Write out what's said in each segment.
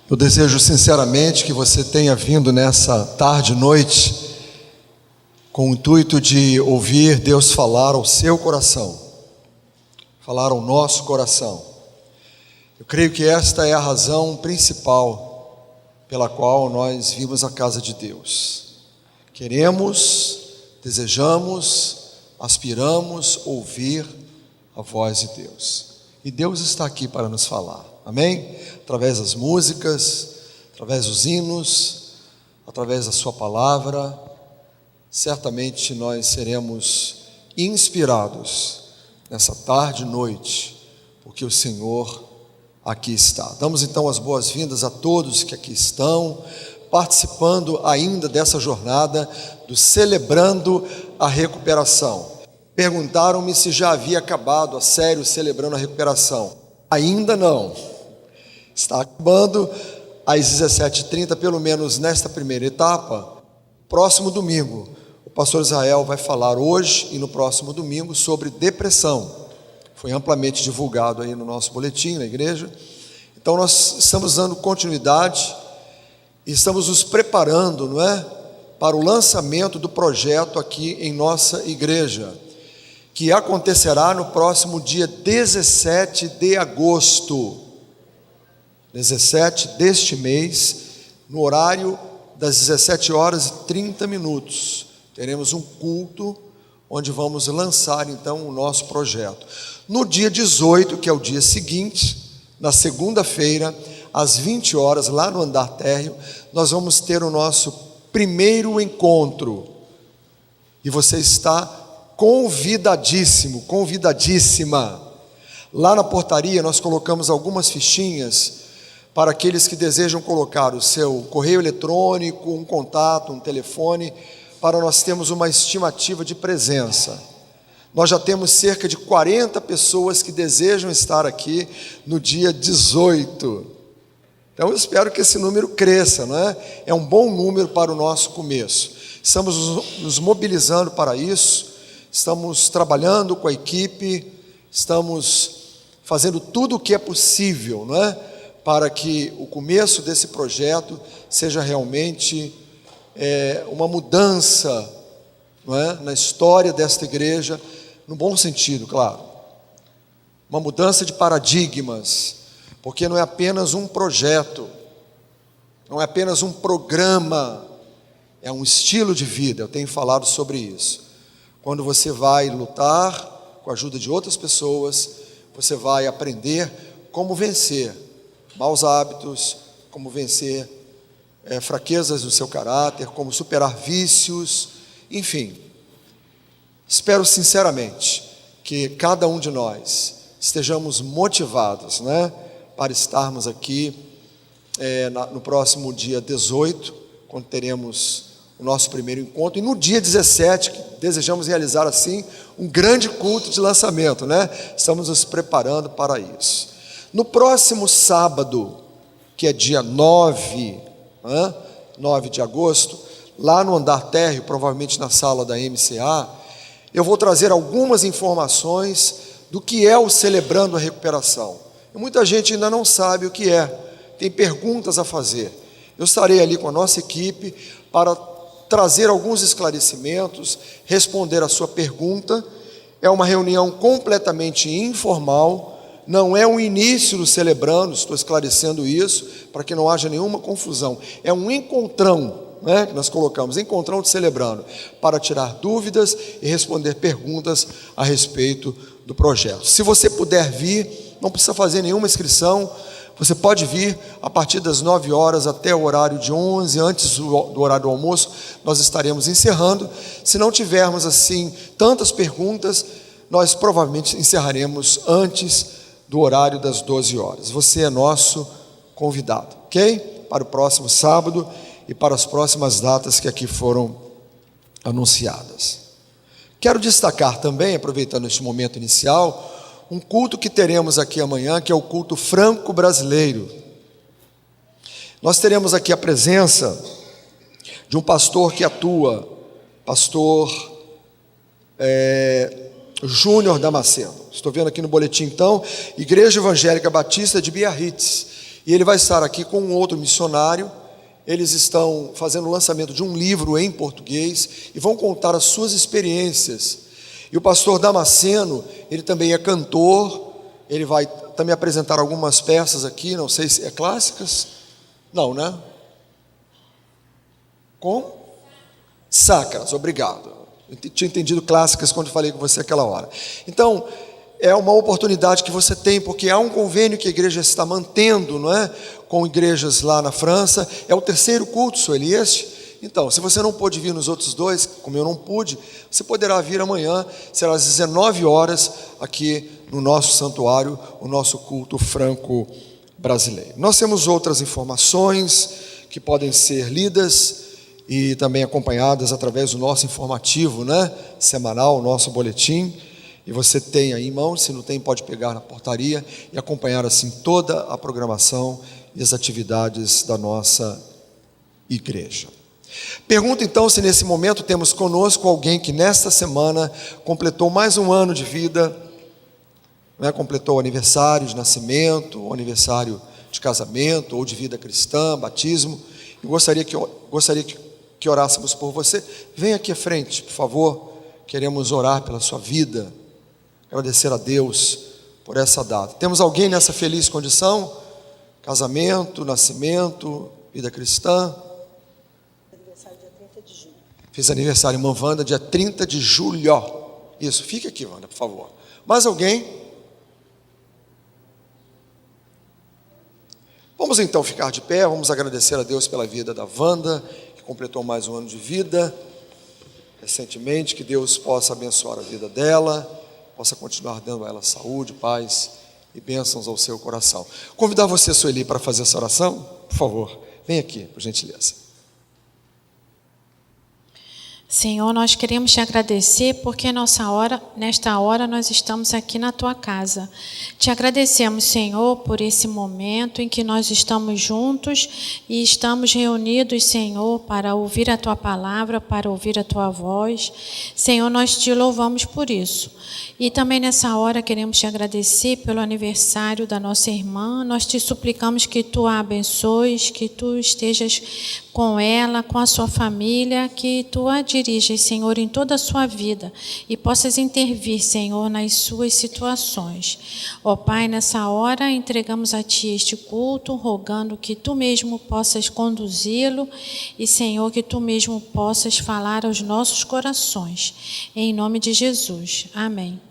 Eu desejo sinceramente que você tenha vindo nessa tarde e noite com o intuito de ouvir Deus falar ao seu coração, falar ao nosso coração. Eu creio que esta é a razão principal pela qual nós vimos a casa de Deus. Queremos, desejamos, aspiramos ouvir a voz de Deus. E Deus está aqui para nos falar, amém? Através das músicas, através dos hinos, através da sua palavra, certamente nós seremos inspirados nessa tarde e noite, porque o Senhor aqui está. Damos então as boas-vindas a todos que aqui estão, participando ainda dessa jornada do Celebrando a Recuperação. Perguntaram-me se já havia acabado a série Celebrando a Recuperação. Ainda não. Está acabando às 17h30, pelo menos nesta primeira etapa. Próximo domingo, o pastor Israel vai falar hoje e no próximo domingo sobre depressão. Foi amplamente divulgado aí no nosso boletim, na igreja. Então nós estamos dando continuidade e estamos nos preparando, não é? Para o lançamento do projeto aqui em nossa igreja, que acontecerá no próximo dia 17 de agosto. 17 deste mês, no horário das 17h30, teremos um culto onde vamos lançar então o nosso projeto. No dia 18, que é o dia seguinte, na segunda-feira, às 20 horas, lá no andar térreo, nós vamos ter o nosso primeiro encontro. E você está convidadíssimo, convidadíssima. Lá na portaria nós colocamos algumas fichinhas para aqueles que desejam colocar o seu correio eletrônico, um contato, um telefone, para nós termos uma estimativa de presença. Nós já temos cerca de 40 pessoas que desejam estar aqui no dia 18. Então eu espero que esse número cresça, não é? É um bom número para o nosso começo. Estamos nos mobilizando para isso, estamos trabalhando com a equipe, estamos fazendo tudo o que é possível, não é? Para que o começo desse projeto seja realmente uma mudança, não é? Na história desta igreja, no bom sentido, claro. Uma mudança de paradigmas, porque não é apenas um projeto, não é apenas um programa, é um estilo de vida. Eu tenho falado sobre isso. Quando você vai lutar com a ajuda de outras pessoas, você vai aprender como vencer maus hábitos, como vencer fraquezas do seu caráter, como superar vícios, enfim. Espero sinceramente que cada um de nós estejamos motivados, né, para estarmos aqui no próximo dia 18, quando teremos o nosso primeiro encontro, e no dia 17, que desejamos realizar assim um grande culto de lançamento, né? Estamos nos preparando para isso. No próximo sábado, que é dia 9 de agosto, lá no andar térreo, provavelmente na sala da MCA, eu vou trazer algumas informações do que é o Celebrando a Recuperação. E muita gente ainda não sabe o que é, tem perguntas a fazer. Eu estarei ali com a nossa equipe para trazer alguns esclarecimentos, responder a sua pergunta. É uma reunião completamente informal, não é um início do Celebrando, estou esclarecendo isso, para que não haja nenhuma confusão. É um encontrão, né, que nós colocamos, encontrão de Celebrando, para tirar dúvidas e responder perguntas a respeito do projeto. Se você puder vir, não precisa fazer nenhuma inscrição, você pode vir a partir das 9 horas até o horário de 11, antes do horário do almoço, nós estaremos encerrando. Se não tivermos assim tantas perguntas, nós provavelmente encerraremos antes do horário das 12 horas. Você é nosso convidado, ok? Para o próximo sábado e para as próximas datas que aqui foram anunciadas. Quero destacar também, aproveitando este momento inicial, um culto que teremos aqui amanhã, que é o culto franco-brasileiro. Nós teremos aqui a presença de um pastor que atua, pastor Júnior Damasceno. Estou vendo aqui no boletim então, Igreja Evangélica Batista de Biarritz. E ele vai estar aqui com um outro missionário. Eles estão fazendo o lançamento de um livro em português e vão contar as suas experiências. E o pastor Damasceno, ele também é cantor, ele vai também apresentar algumas peças aqui, não sei se é clássicas. Não, né? Com? Sacras, obrigado. Eu tinha entendido clássicas quando falei com você aquela hora. Então, é uma oportunidade que você tem, porque há um convênio que a igreja está mantendo, não é? Com igrejas lá na França. É o terceiro culto, Sueli, este. Então, se você não pôde vir nos outros dois, como eu não pude, você poderá vir amanhã, será às 19 horas, aqui no nosso santuário, o nosso culto franco-brasileiro. Nós temos outras informações que podem ser lidas e também acompanhadas através do nosso informativo, né? Semanal, o nosso boletim. E você tem aí em mãos, se não tem, pode pegar na portaria e acompanhar assim toda a programação e as atividades da nossa igreja. Pergunto então se nesse momento temos conosco alguém que nesta semana completou mais um ano de vida, né? Completou o aniversário de nascimento, o aniversário de casamento ou de vida cristã, batismo. E gostaria que orássemos por você. Venha aqui à frente, por favor. Queremos orar pela sua vida. Agradecer a Deus por essa data. Temos alguém nessa feliz condição? Casamento, nascimento, vida cristã. Aniversário dia 30 de julho. Fiz aniversário, irmã Wanda, dia 30 de julho. Isso, fique aqui, Wanda, por favor. Mais alguém? Vamos então ficar de pé, vamos agradecer a Deus pela vida da Wanda, que completou mais um ano de vida recentemente. Que Deus possa abençoar a vida dela, possa continuar dando a ela saúde, paz e bênçãos ao seu coração. Convidar você, Sueli, para fazer essa oração, por favor. Vem aqui, por gentileza. Senhor, nós queremos te agradecer porque nesta hora nós estamos aqui na tua casa. Te agradecemos, Senhor, por esse momento em que nós estamos juntos e estamos reunidos, Senhor, para ouvir a tua palavra, para ouvir a tua voz. Senhor, nós te louvamos por isso. E também nessa hora queremos te agradecer pelo aniversário da nossa irmã. Nós te suplicamos que tu a abençoes, que tu estejas com ela, com a sua família, que tu a diriges, Senhor, em toda a sua vida e possas intervir, Senhor, nas suas situações. Ó Pai, nessa hora entregamos a ti este culto, rogando que tu mesmo possas conduzi-lo e, Senhor, que tu mesmo possas falar aos nossos corações. Em nome de Jesus. Amém.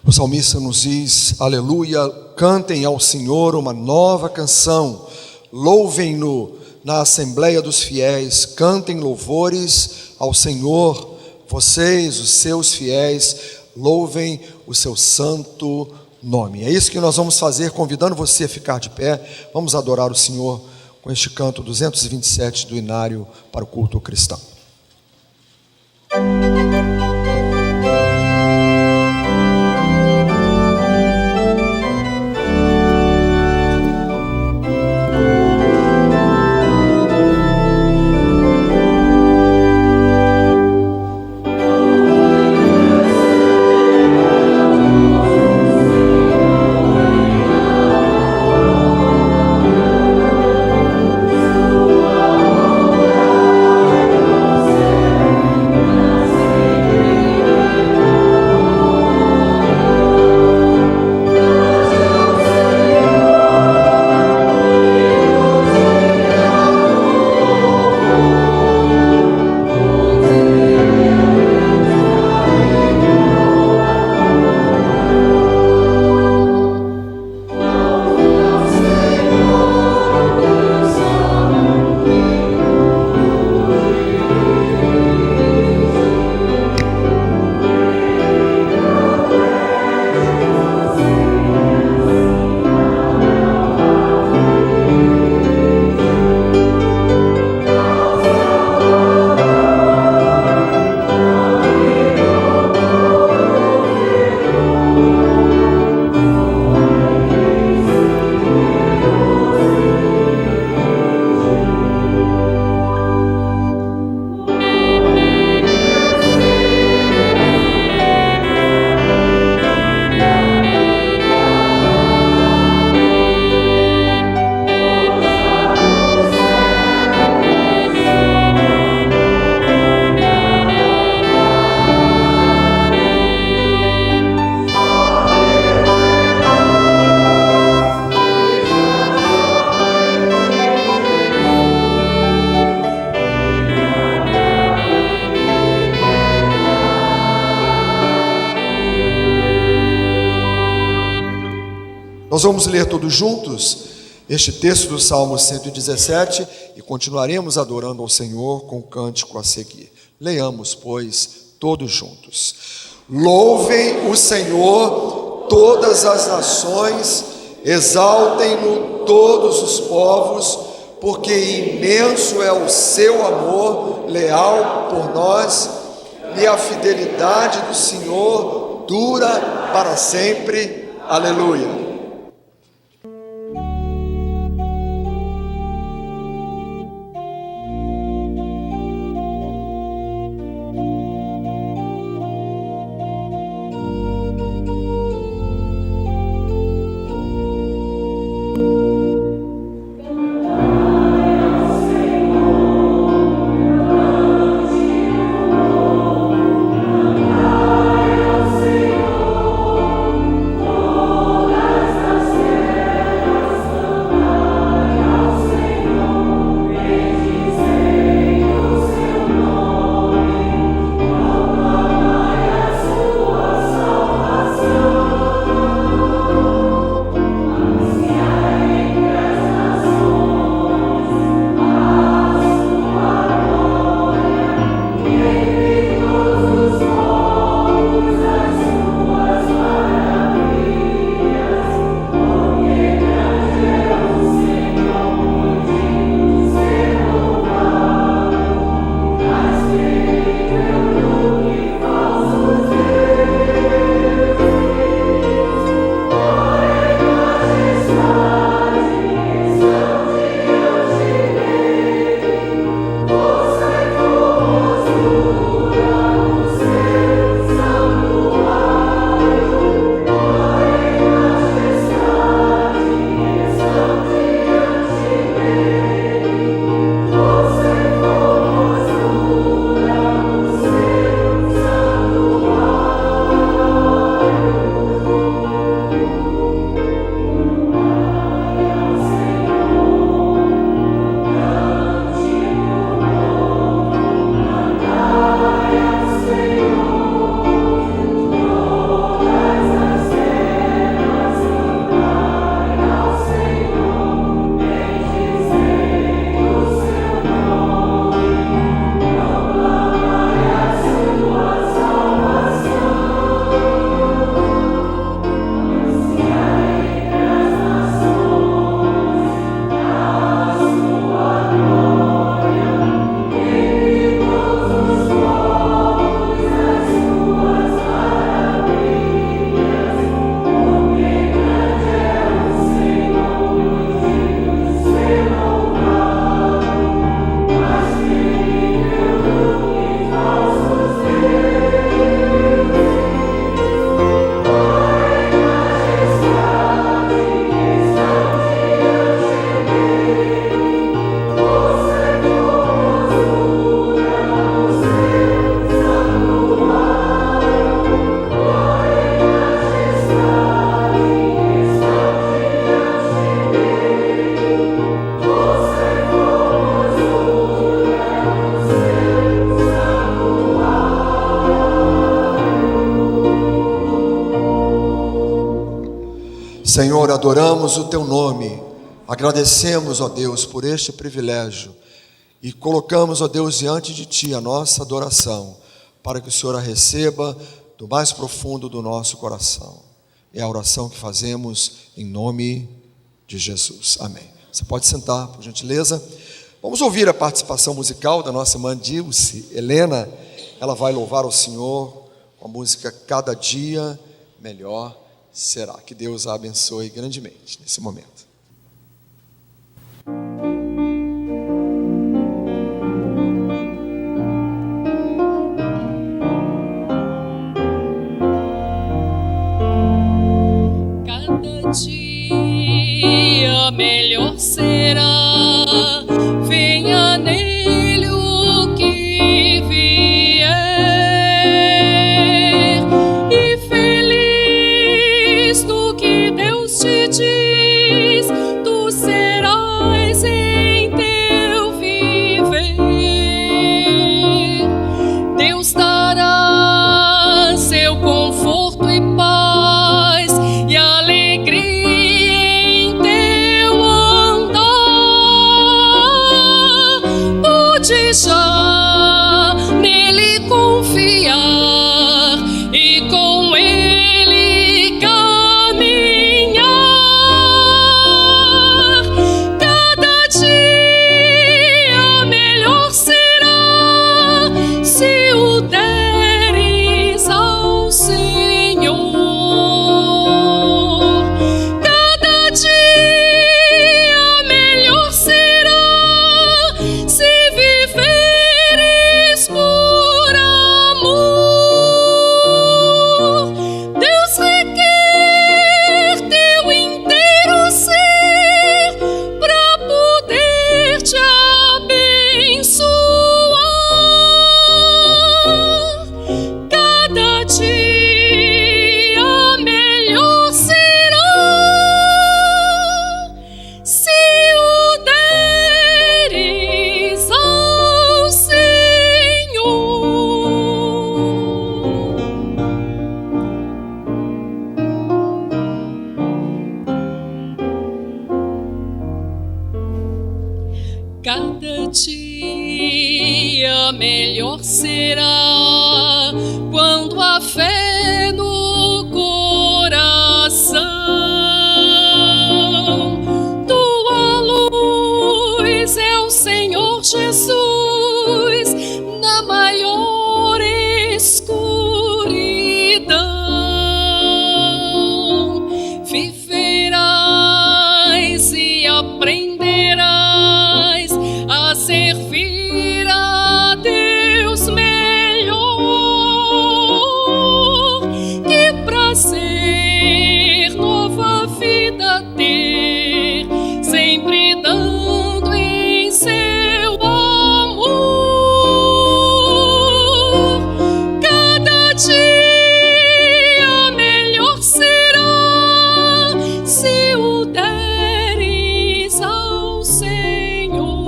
O salmista nos diz: aleluia, cantem ao Senhor uma nova canção, louvem-no na assembleia dos fiéis, cantem louvores ao Senhor, vocês, os seus fiéis, louvem o seu santo nome. É isso que nós vamos fazer, convidando você a ficar de pé. Vamos adorar o Senhor com este canto 227 do Inário para o culto cristão. Nós vamos ler todos juntos este texto do Salmo 117 e continuaremos adorando ao Senhor com o cântico a seguir. Leiamos, pois, todos juntos. Louvem o Senhor todas as nações, exaltem-no todos os povos, porque imenso é o seu amor leal por nós, e a fidelidade do Senhor dura para sempre. Aleluia. Senhor, adoramos o Teu nome, agradecemos, ó Deus, por este privilégio e colocamos, ó Deus, diante de Ti a nossa adoração, para que o Senhor a receba do mais profundo do nosso coração. É a oração que fazemos em nome de Jesus. Amém. Você pode sentar, por gentileza. Vamos ouvir a participação musical da nossa irmã Dilce Helena. Ela vai louvar o Senhor com a música Cada Dia Melhor Será. Que Deus a abençoe grandemente nesse momento. Cada dia melhor será, venha nele o que vier, e feliz do que Deus te diz, Cada dia melhor será quando a fé no coração. Tua luz é o Senhor Jesus na maior escuridão. Viverás e aprenderás a servir a Deus melhor. Que prazer nova vida ter, sempre dando em seu amor. Cada dia melhor será se o deres ao Senhor.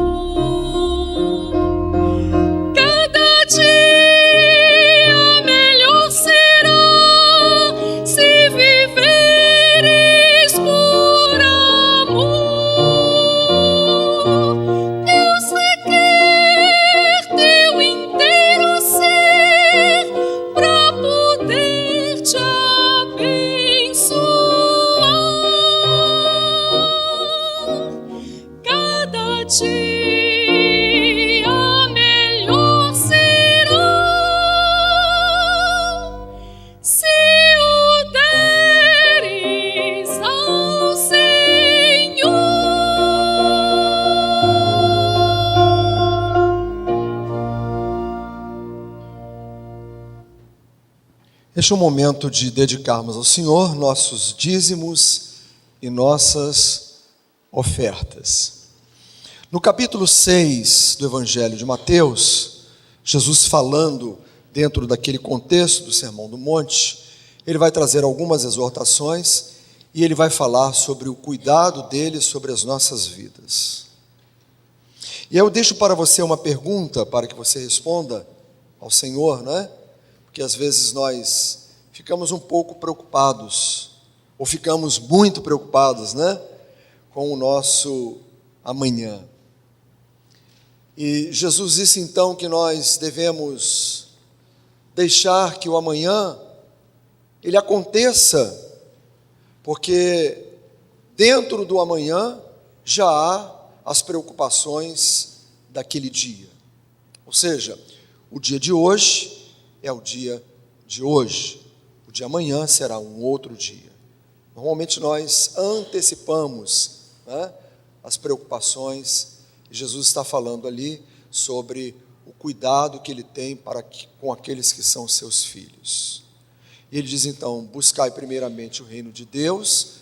Cada dia melhor será se viveres por amor. Deus requer teu inteiro ser pra poder te abençoar. Cada dia melhor será se o deres ao Senhor. Este é o momento de dedicarmos ao Senhor nossos dízimos e nossas ofertas. No capítulo 6 do Evangelho de Mateus, Jesus falando dentro daquele contexto do Sermão do Monte, ele vai trazer algumas exortações e ele vai falar sobre o cuidado dele sobre as nossas vidas. E eu deixo para você uma pergunta para que você responda ao Senhor, não é? Porque às vezes nós ficamos um pouco preocupados, ou ficamos muito preocupados, né? Com o nosso amanhã. E Jesus disse então que nós devemos deixar que o amanhã ele aconteça, porque dentro do amanhã já há as preocupações daquele dia. Ou seja, o dia de hoje é o dia de hoje, o de amanhã será um outro dia. Normalmente nós antecipamos, né, as preocupações. Jesus está falando ali sobre o cuidado que ele tem com aqueles que são seus filhos. E ele diz então: buscai primeiramente o reino de Deus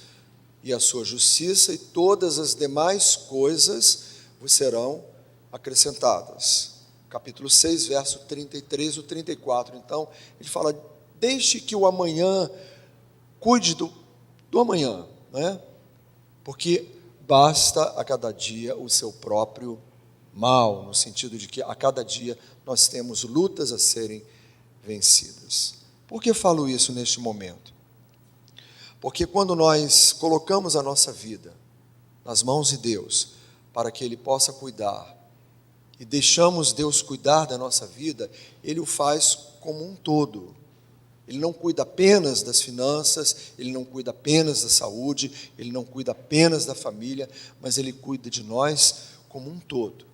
e a sua justiça, e todas as demais coisas vos serão acrescentadas. Capítulo 6, verso 33 ou 34. Então, ele fala: deixe que o amanhã cuide do amanhã, né? Porque basta a cada dia o seu próprio mal, no sentido de que a cada dia nós temos lutas a serem vencidas. Por que falo isso neste momento? Porque quando nós colocamos a nossa vida nas mãos de Deus, para que Ele possa cuidar, e deixamos Deus cuidar da nossa vida, Ele o faz como um todo. Ele não cuida apenas das finanças, Ele não cuida apenas da saúde, Ele não cuida apenas da família, mas Ele cuida de nós como um todo.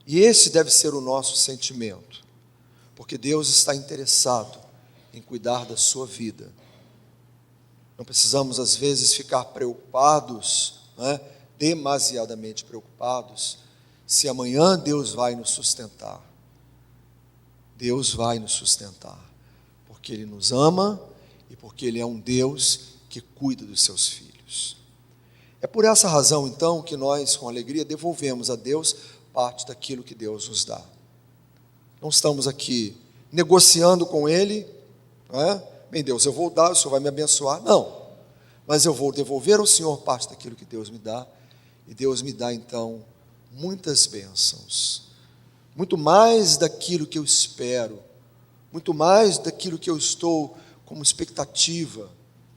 E esse deve ser o nosso sentimento, porque Deus está interessado em cuidar da sua vida. Não precisamos, às vezes, ficar preocupados, né, demasiadamente preocupados, se amanhã Deus vai nos sustentar. Deus vai nos sustentar, porque Ele nos ama e porque Ele é um Deus que cuida dos seus filhos. É por essa razão, então, que nós, com alegria, devolvemos a Deus parte daquilo que Deus nos dá. Não estamos aqui negociando com Ele, não é? Bem, Deus, eu vou dar, o Senhor vai me abençoar. Não, mas eu vou devolver ao Senhor parte daquilo que Deus me dá, e Deus me dá, então, muitas bênçãos, muito mais daquilo que eu espero, muito mais daquilo que eu estou como expectativa,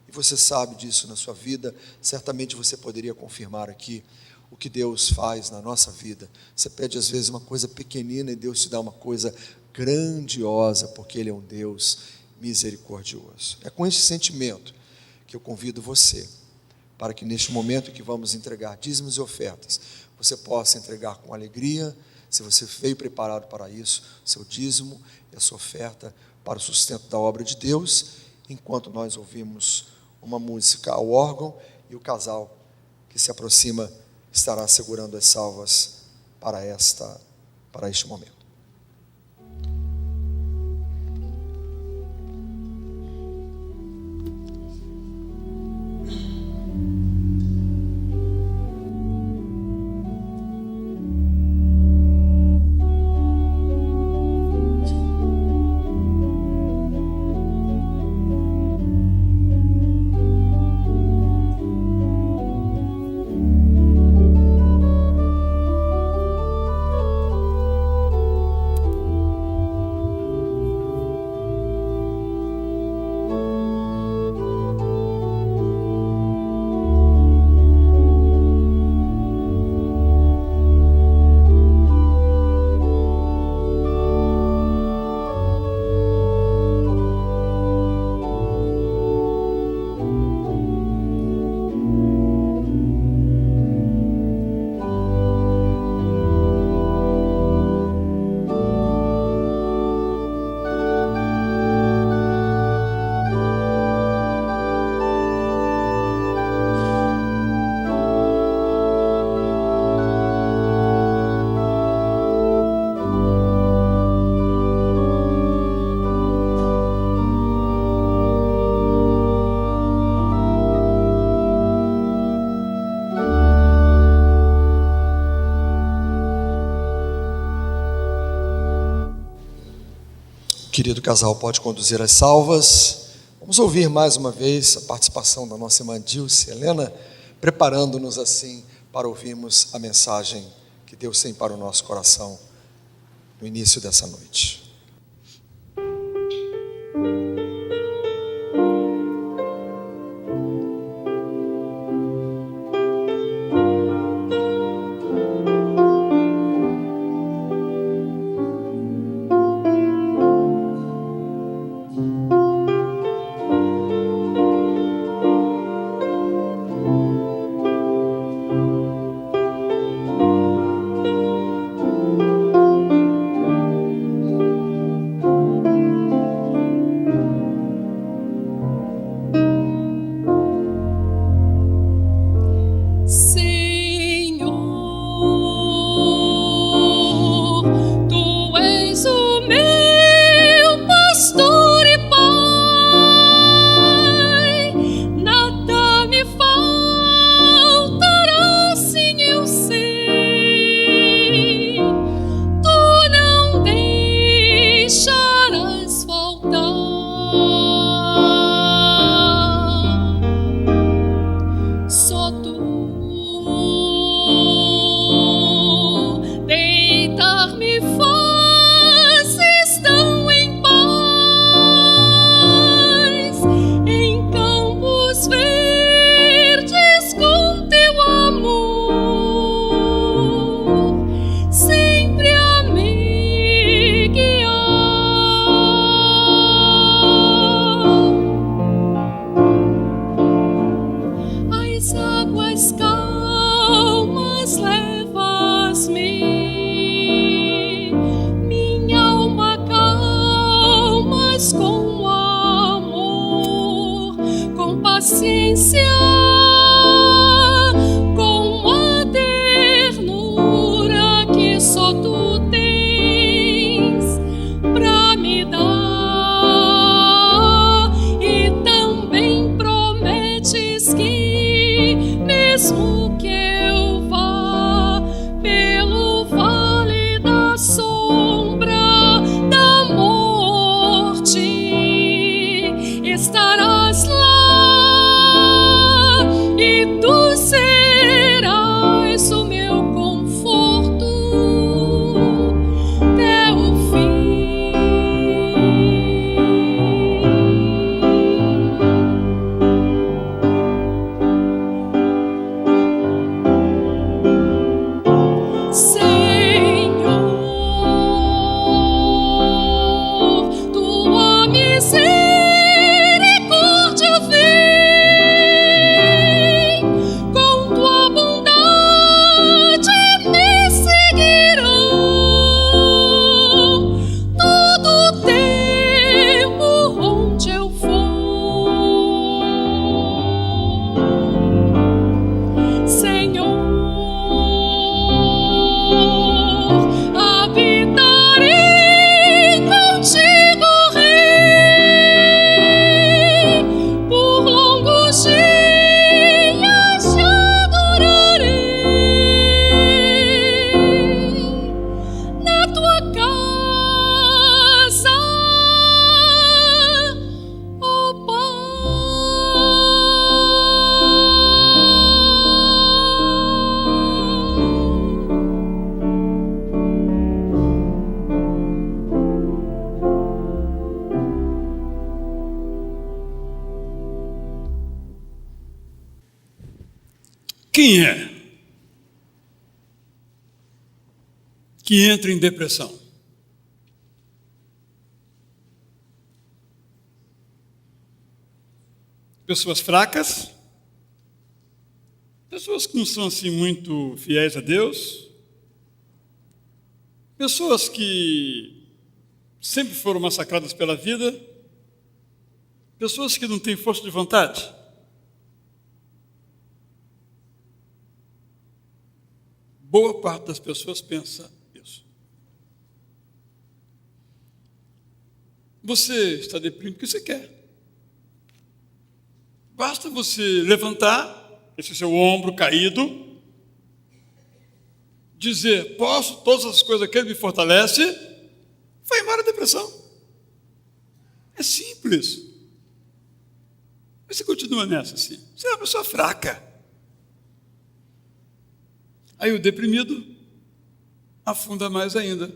e você sabe disso na sua vida, certamente você poderia confirmar aqui, o que Deus faz na nossa vida. Você pede às vezes uma coisa pequenina e Deus te dá uma coisa grandiosa, porque Ele é um Deus misericordioso. É com esse sentimento que eu convido você, para que neste momento que vamos entregar dízimos e ofertas, você possa entregar com alegria, se você veio preparado para isso, seu dízimo e a sua oferta para o sustento da obra de Deus, enquanto nós ouvimos uma música ao órgão e o casal que se aproxima estará segurando as salvas para este momento. Querido casal, pode conduzir as salvas. Vamos ouvir mais uma vez a participação da nossa irmã Dilce Helena, preparando-nos assim para ouvirmos a mensagem que Deus tem para o nosso coração no início dessa noite. quem é que entra em depressão? Pessoas fracas, pessoas que não são assim muito fiéis a Deus, pessoas que sempre foram massacradas pela vida, pessoas que não têm força de vontade. Boa parte das pessoas pensa isso. Você está deprimido porque você quer. Basta você levantar esse seu ombro caído, dizer, posso todas as coisas que Ele me fortalece, vai embora a depressão. É simples. Mas você continua nessa assim. Você é uma pessoa fraca. Aí o deprimido afunda mais ainda.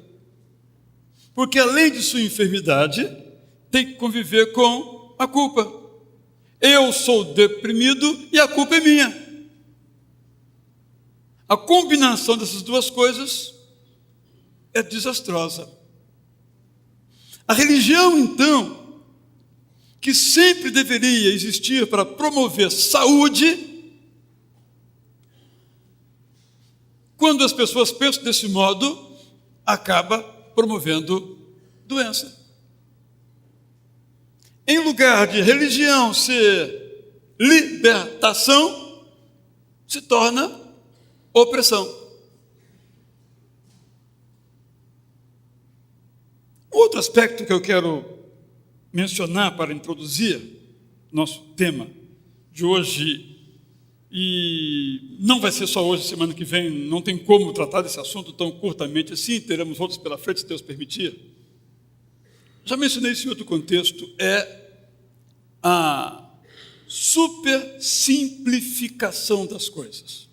Porque além de sua enfermidade, tem que conviver com a culpa. Eu sou deprimido e a culpa é minha. A combinação dessas duas coisas é desastrosa. A religião, então, que sempre deveria existir para promover saúde, quando as pessoas pensam desse modo, acaba promovendo doença. Em lugar de religião ser libertação, se torna opressão. Outro aspecto que eu quero mencionar para introduzir nosso tema de hoje, e não vai ser só hoje, semana que vem, não tem como tratar desse assunto tão curtamente assim, teremos outros pela frente, se Deus permitir. Já mencionei isso em outro contexto, é a supersimplificação das coisas.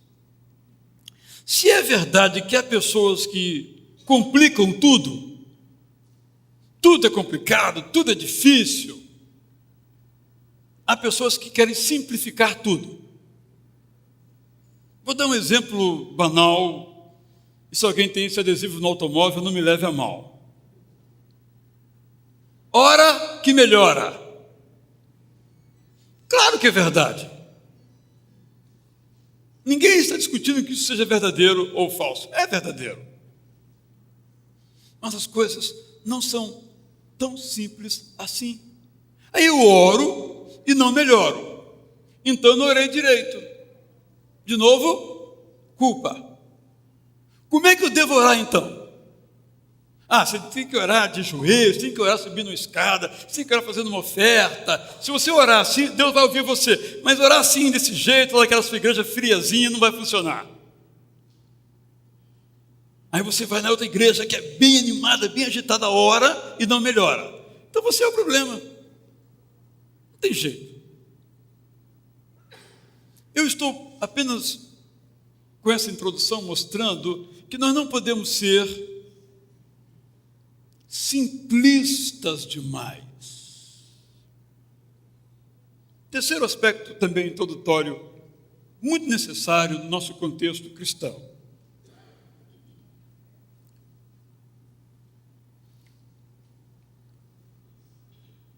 Se é verdade que há pessoas que complicam tudo, tudo é complicado, tudo é difícil, há pessoas que querem simplificar tudo. Vou dar um exemplo banal, e se alguém tem esse adesivo no automóvel, não me leve a mal. Ora que melhora. Claro que é verdade. Ninguém está discutindo que isso seja verdadeiro ou falso. É verdadeiro. Mas as coisas não são tão simples assim. Aí eu oro e não melhoro. Então eu não orei direito. De novo, culpa. Como é que eu devo orar então? Você tem que orar de joelhos, tem que orar subindo uma escada, tem que orar fazendo uma oferta. Se você orar assim, Deus vai ouvir você. Mas orar assim, desse jeito, naquela sua igreja friazinha, não vai funcionar. Aí você vai na outra igreja que é bem animada, bem agitada, ora e não melhora. Então você é o problema. Não tem jeito. Eu estou apenas com essa introdução mostrando que nós não podemos ser simplistas demais. Terceiro aspecto também introdutório, muito necessário no nosso contexto cristão.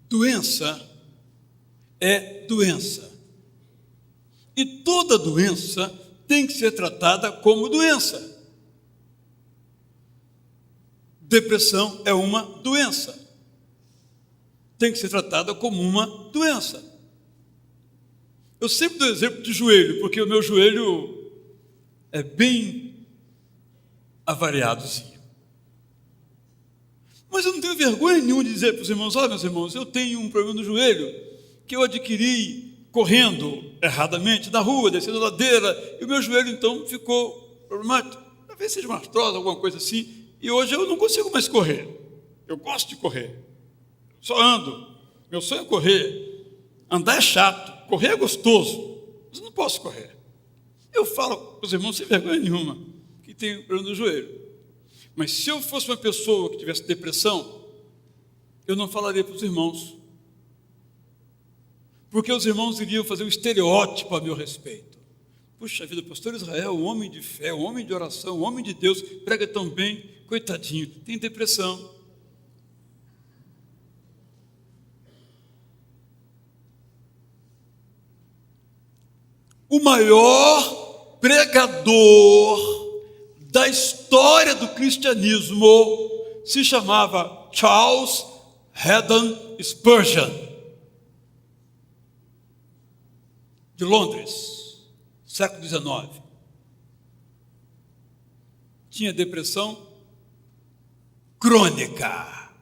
Doença é doença. E toda doença tem que ser tratada como doença. Depressão é uma doença. Tem que ser tratada como uma doença. Eu sempre dou exemplo de joelho, porque o meu joelho é bem avariadozinho. Mas eu não tenho vergonha nenhuma de dizer para os irmãos, meus irmãos, eu tenho um problema no joelho que eu adquiri correndo erradamente na rua, descendo a ladeira, e o meu joelho então ficou problemático. Talvez seja uma artrose, alguma coisa assim. E hoje eu não consigo mais correr. Eu gosto de correr. Só ando. Meu sonho é correr. Andar é chato. Correr é gostoso. Mas eu não posso correr. Eu falo para os irmãos sem vergonha nenhuma que tem problema no joelho. Mas se eu fosse uma pessoa que tivesse depressão, eu não falaria para os irmãos. Porque os irmãos iriam fazer um estereótipo a meu respeito. puxa vida, o pastor Israel, um homem de fé, um homem de oração, um homem de Deus, prega tão bem, coitadinho, tem depressão. O maior pregador da história do cristianismo se chamava Charles Haddon Spurgeon, de Londres, século XIX. Tinha depressão crônica.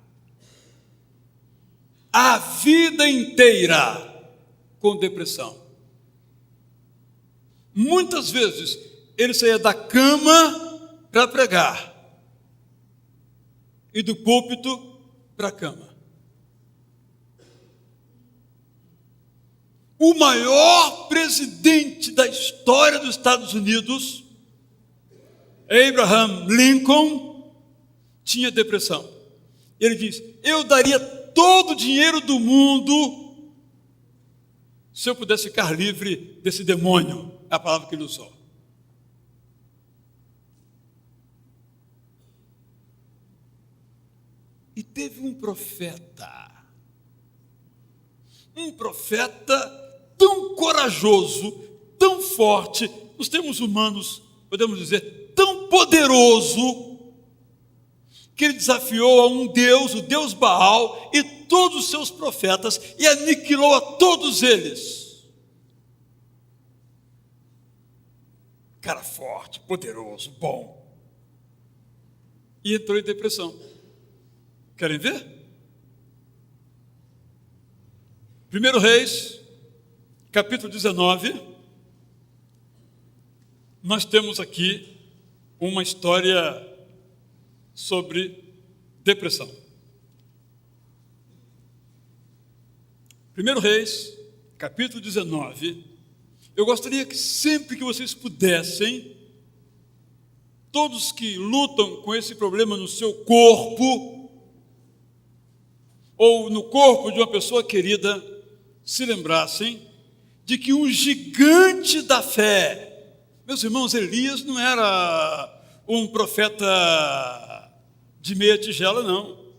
A vida inteira com depressão. Muitas vezes ele saía da cama para pregar e do púlpito para a cama. O maior presidente da história dos Estados Unidos, Abraham Lincoln, tinha depressão. Ele diz: eu daria todo o dinheiro do mundo se eu pudesse ficar livre desse demônio. É a palavra que ele usou. E teve um profeta tão corajoso, tão forte, nos termos humanos, podemos dizer, tão poderoso, que ele desafiou a um Deus, o Deus Baal, e todos os seus profetas, e aniquilou a todos eles. Cara forte, poderoso, bom. E entrou em depressão. Querem ver? 1 Reis, capítulo 19. Nós temos aqui uma história sobre depressão. 1 Reis, capítulo 19. Eu gostaria que sempre que vocês pudessem, todos que lutam com esse problema no seu corpo, ou no corpo de uma pessoa querida, se lembrassem de que um gigante da fé, meus irmãos, Elias não era um profeta de meia tigela, não.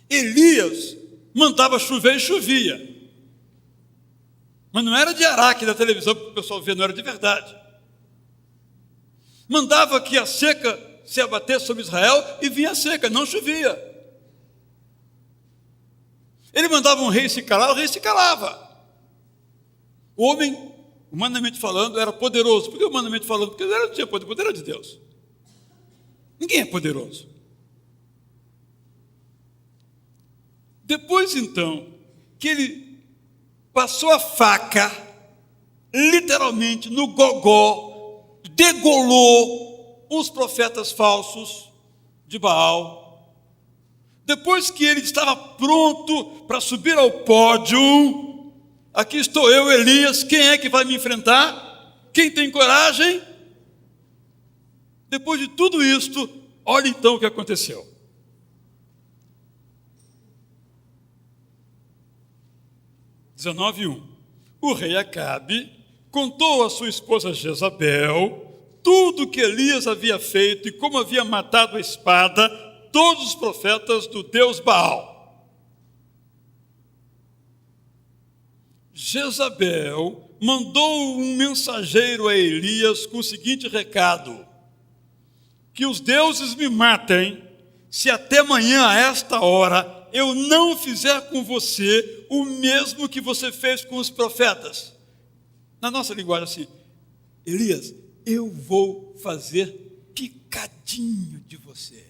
Elias mandava chover e chovia. Mas não era de Araque da televisão para o pessoal ver, não era de verdade. Mandava que a seca se abatesse sobre Israel e vinha a seca, não chovia. Ele mandava um rei se calar, o rei se calava. O homem, humanamente falando, era poderoso. Por que humanamente falando? Porque ele não tinha poder, o poder era de Deus. Ninguém é poderoso. Depois, então, que ele passou a faca, literalmente, no gogó, degolou os profetas falsos de Baal. Depois que ele estava pronto para subir ao pódio, aqui estou eu, Elias, quem é que vai me enfrentar? Quem tem coragem? Depois de tudo isto, olha então o que aconteceu. 19:1. O rei Acabe contou à sua esposa Jezabel tudo o que Elias havia feito e como havia matado a espada todos os profetas do Deus Baal. Jezabel mandou um mensageiro a Elias com o seguinte recado: que os deuses me matem se até amanhã a esta hora eu não fizer com você o mesmo que você fez com os profetas. Na nossa linguagem assim: Elias, eu vou fazer picadinho de você,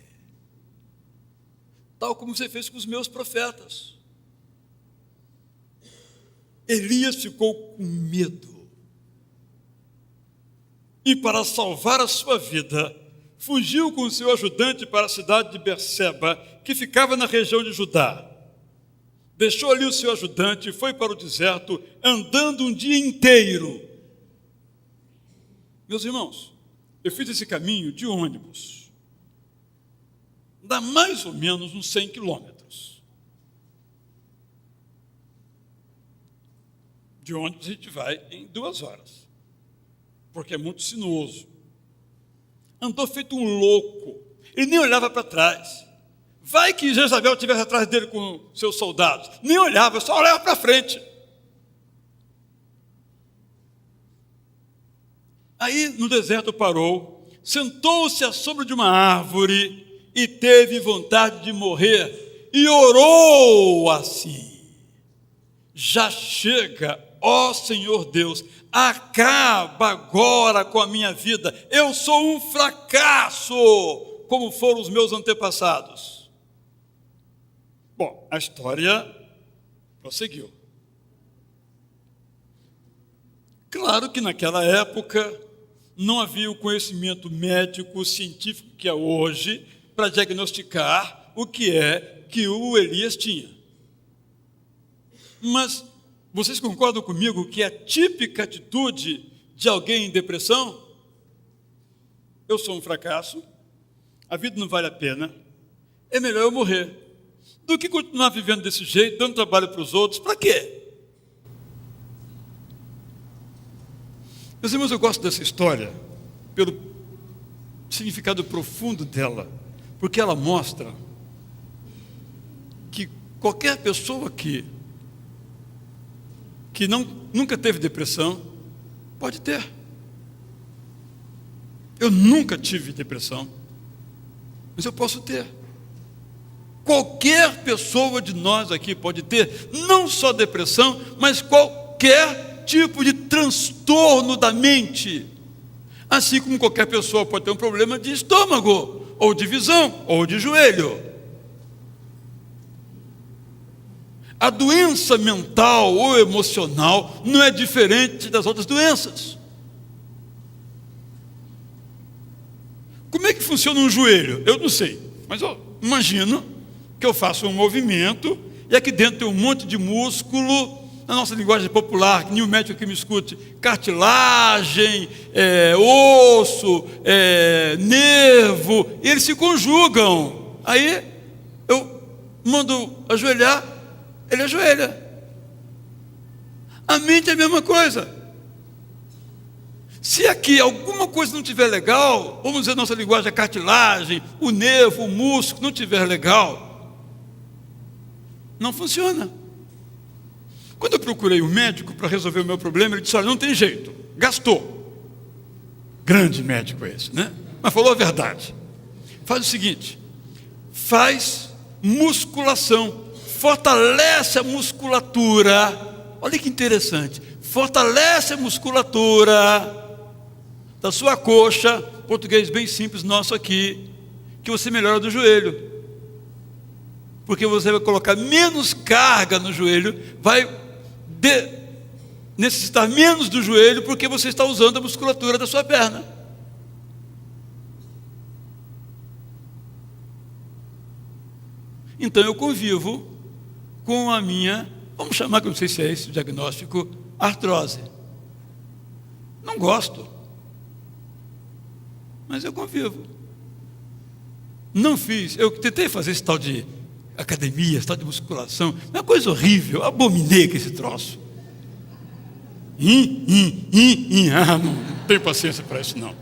tal como você fez com os meus profetas. Elias ficou com medo e, para salvar a sua vida, fugiu com seu ajudante para a cidade de Berseba, que ficava na região de Judá. Deixou ali o seu ajudante e foi para o deserto, andando um dia inteiro. Meus irmãos, eu fiz esse caminho de ônibus. Dá mais ou menos uns 100 quilômetros. De ônibus a gente vai em 2 horas. porque é muito sinuoso. Andou feito um louco, ele nem olhava para trás. Vai que Jezabel estivesse atrás dele com seus soldados, nem olhava, só olhava para frente. Aí no deserto parou, sentou-se à sombra de uma árvore e teve vontade de morrer e orou assim: já chega, ó Senhor Deus, acaba agora com a minha vida, eu sou um fracasso, como foram os meus antepassados. Bom, a história prosseguiu. Claro que naquela época não havia o conhecimento médico, científico que é hoje para diagnosticar o que é que o Elias tinha. Mas vocês concordam comigo que a típica atitude de alguém em depressão: eu sou um fracasso, a vida não vale a pena, é melhor eu morrer, do que continuar vivendo desse jeito, dando trabalho para os outros, para quê? Meus irmãos, eu gosto dessa história pelo significado profundo dela, porque ela mostra que qualquer pessoa que nunca teve depressão pode ter. Eu nunca tive depressão, mas eu posso ter. Qualquer pessoa de nós aqui pode ter, não só depressão, mas qualquer tipo de transtorno da mente. Assim como qualquer pessoa pode ter um problema de estômago, ou de visão, ou de joelho. A doença mental ou emocional não é diferente das outras doenças. Como é que funciona um joelho? Eu não sei, mas eu imagino que eu faço um movimento e aqui dentro tem um monte de músculo, na nossa linguagem popular, que nenhum médico que me escute, cartilagem, osso, nervo, e eles se conjugam. Aí eu mando ajoelhar, ele ajoelha. A mente é a mesma coisa. Se aqui alguma coisa não estiver legal, vamos dizer, nossa linguagem, a cartilagem, o nervo, o músculo, não estiver legal, não funciona. Quando eu procurei um médico para resolver o meu problema, ele disse: olha, não tem jeito, gastou. Grande médico esse, né? Mas falou a verdade. Faz o seguinte: faz musculação, fortalece a musculatura. Olha que interessante, fortalece a musculatura da sua coxa, português bem simples nosso aqui, que você melhora do joelho. Porque você vai colocar menos carga no joelho, vai necessitar menos do joelho, porque você está usando a musculatura da sua perna. Então eu convivo com a minha, vamos chamar, que eu não sei se é esse o diagnóstico, artrose. Não gosto, mas eu convivo. Não fiz, eu tentei fazer esse tal de academia, esse tal de musculação, é uma coisa horrível, abominei com esse troço. Não tenho paciência para isso não.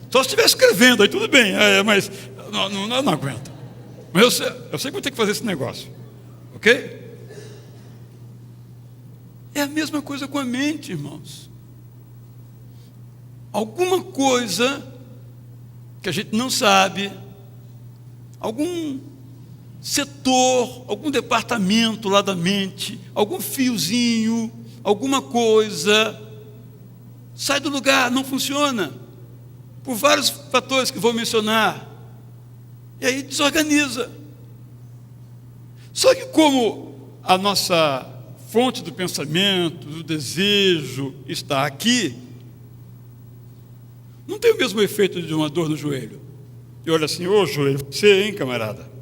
Só se estiver escrevendo, aí tudo bem, mas não aguento. Mas eu sei que vou ter que fazer esse negócio, ok? É a mesma coisa com a mente, irmãos. Alguma coisa que a gente não sabe, algum setor, algum departamento lá da mente, algum fiozinho, alguma coisa, sai do lugar, não funciona, por vários fatores que vou mencionar, e aí desorganiza. Só que como a nossa fonte do pensamento, do desejo está aqui, não tem o mesmo efeito de uma dor no joelho. Eu olho assim: ô joelho, você, hein, camarada?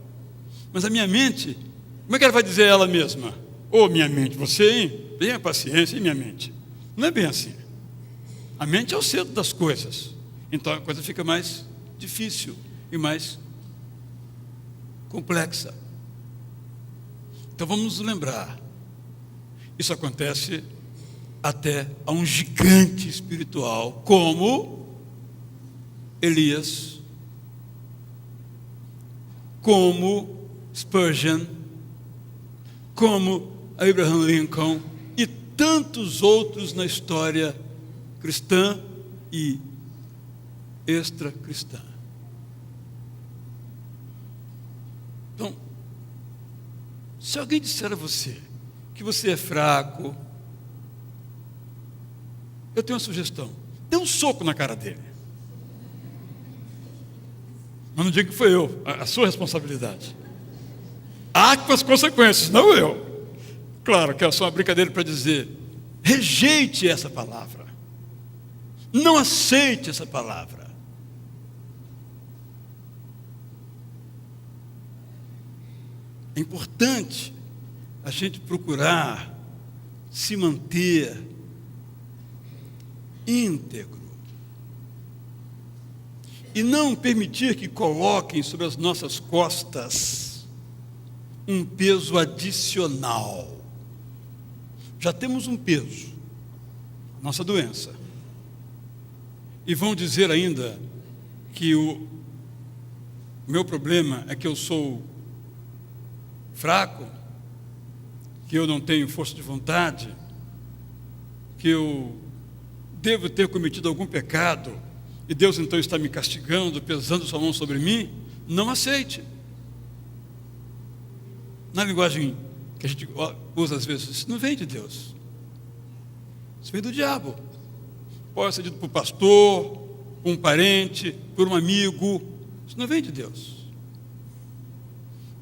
Mas a minha mente, como é que ela vai dizer ela mesma? Ô minha mente, você, hein? Tenha paciência, hein, minha mente? Não é bem assim. A mente é o centro das coisas. Então a coisa fica mais difícil e mais complexa. Então vamos nos lembrar. Isso acontece até a um gigante espiritual como Elias, como Spurgeon, como Abraham Lincoln e tantos outros na história cristã e extra-cristã. Então, se alguém disser a você que você é fraco, eu tenho uma sugestão: dê um soco na cara dele. Mas não diga que foi eu, a sua responsabilidade. Há com as consequências, não eu. Claro que é só uma brincadeira para dizer: rejeite essa palavra, não aceite essa palavra. É importante a gente procurar se manter íntegro e não permitir que coloquem sobre as nossas costas um peso adicional. Já temos um peso, nossa doença, e vão dizer ainda que o meu problema é que eu sou fraco, que eu não tenho força de vontade, que eu devo ter cometido algum pecado e Deus então está me castigando, pesando sua mão sobre mim. Não aceite. Na linguagem que a gente usa às vezes, isso não vem de Deus, isso vem do diabo. Pode ser dito por pastor, por um parente, por um amigo, isso não vem de Deus.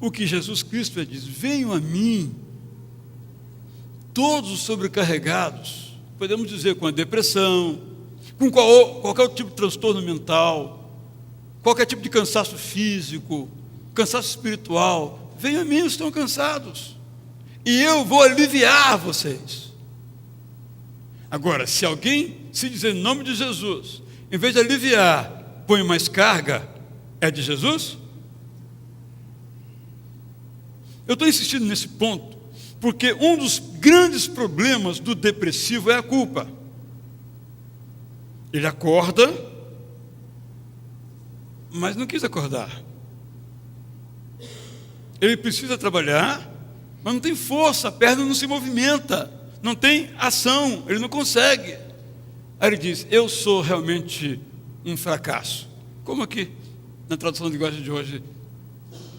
O que Jesus Cristo diz: venham a mim todos os sobrecarregados, podemos dizer com a depressão, com qualquer tipo de transtorno mental, qualquer tipo de cansaço físico, cansaço espiritual. Venham a mim, estão cansados, e eu vou aliviar vocês. Agora, se alguém se dizer em nome de Jesus, em vez de aliviar, põe mais carga, é de Jesus? Eu estou insistindo nesse ponto, porque um dos grandes problemas do depressivo é a culpa. Ele acorda, mas não quis acordar. Ele precisa trabalhar, mas não tem força, a perna não se movimenta, não tem ação, ele não consegue. Aí ele diz: eu sou realmente um fracasso. Como aqui, na tradução da linguagem de hoje,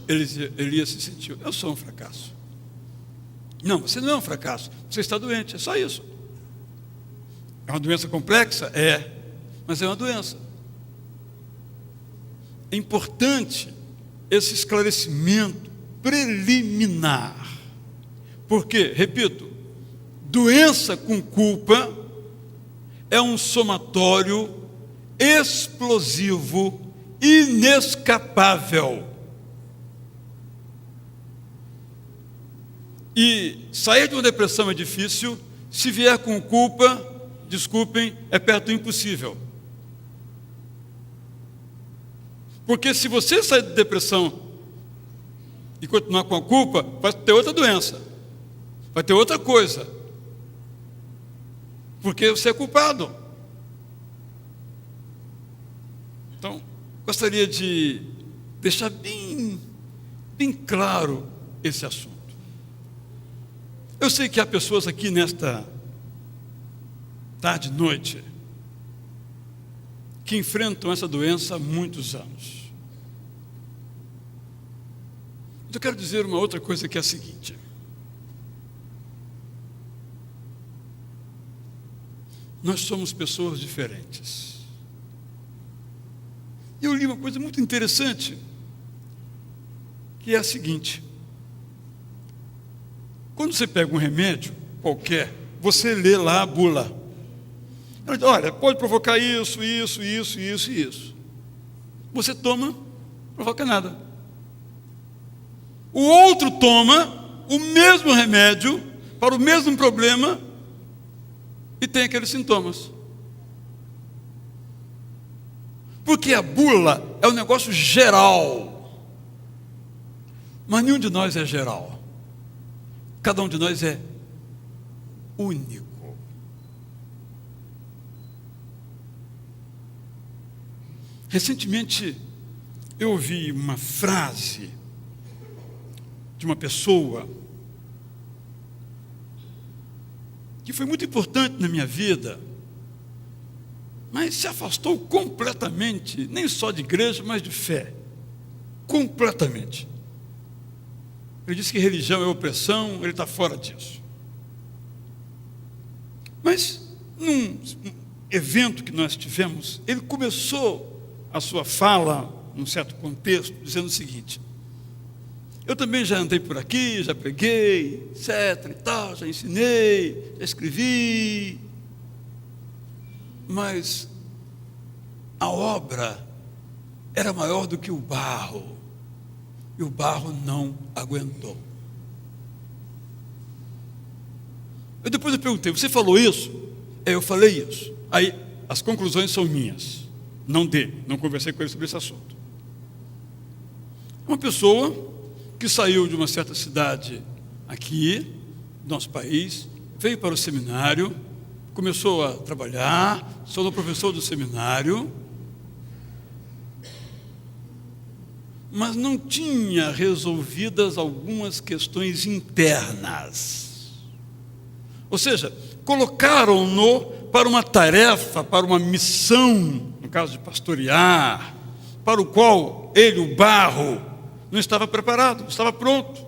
Elias se sentiu: eu sou um fracasso. Não, você não é um fracasso, você está doente, é só isso. É uma doença complexa? É, mas é uma doença. É importante esse esclarecimento preliminar, porque, repito, doença com culpa é um somatório explosivo, inescapável. E sair de uma depressão é difícil, se vier com culpa, desculpem, é perto do impossível. Porque se você sair de depressão e continuar com a culpa, vai ter outra doença, vai ter outra coisa, porque você é culpado. Então, gostaria de deixar bem claro esse assunto. Eu sei que há pessoas aqui nesta tarde e noite que enfrentam essa doença há muitos anos. Eu quero dizer uma outra coisa, que é a seguinte: nós somos pessoas diferentes. E eu li uma coisa muito interessante, que é a seguinte: quando você pega um remédio qualquer, você lê lá a bula. Ela diz: olha, pode provocar isso, isso, isso, isso e isso. Você toma, não provoca nada. O outro toma o mesmo remédio para o mesmo problema e tem aqueles sintomas. Porque a bula é um negócio geral, mas nenhum de nós é geral. Cada um de nós é único. Recentemente, eu ouvi uma frase de uma pessoa que foi muito importante na minha vida, mas se afastou completamente, nem só de igreja, mas de fé. Completamente. Ele disse que religião é opressão, ele está fora disso. Mas, num evento que nós tivemos, ele começou a sua fala, num certo contexto, dizendo o seguinte: eu também já andei por aqui, já preguei, etc. e tal, já ensinei, já escrevi, mas a obra era maior do que o barro, e o barro não aguentou. Depois eu perguntei: você falou isso? Eu falei isso. Aí as conclusões são minhas, não dele, não conversei com ele sobre esse assunto. Uma pessoa que saiu de uma certa cidade aqui, do nosso país, veio para o seminário, começou a trabalhar, se tornou professor do seminário, mas não tinha resolvidas algumas questões internas. Ou seja, colocaram-no para uma tarefa, para uma missão, no caso de pastorear, para o qual ele, o barro, não estava preparado, não estava pronto.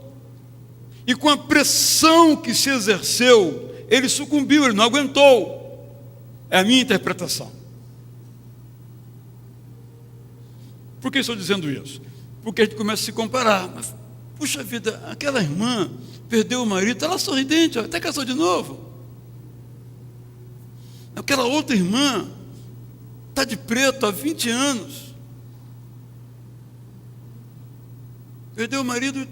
E com a pressão que se exerceu, ele sucumbiu, ele não aguentou. É a minha interpretação. Por que estou dizendo isso? Porque a gente começa a se comparar. Mas, puxa vida, aquela irmã perdeu o marido, está lá sorridente, até casou de novo. Aquela outra irmã está de preto há 20 anos. Perdeu o marido e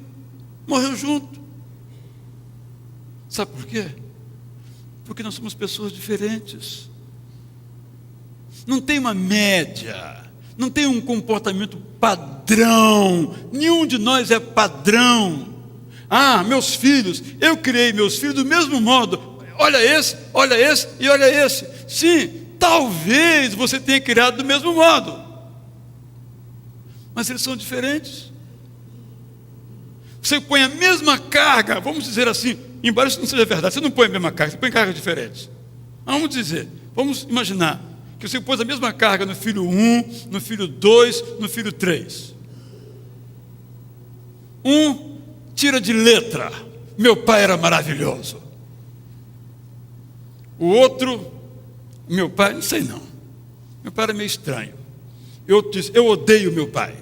morreu junto. Sabe por quê? Porque nós somos pessoas diferentes. Não tem uma média, não tem um comportamento padrão. Nenhum de nós é padrão. Ah, meus filhos, eu criei meus filhos do mesmo modo. Olha esse e olha esse. Sim, talvez você tenha criado do mesmo modo, mas eles são diferentes. Você põe a mesma carga, vamos dizer assim, embora isso não seja verdade, você não põe a mesma carga, você põe cargas diferentes. Vamos dizer, vamos imaginar que você pôs a mesma carga no filho 1, no filho 2, no filho 3. Um tira de letra: meu pai era maravilhoso. O outro: meu pai, não sei não, meu pai era meio estranho. Eu odeio meu pai,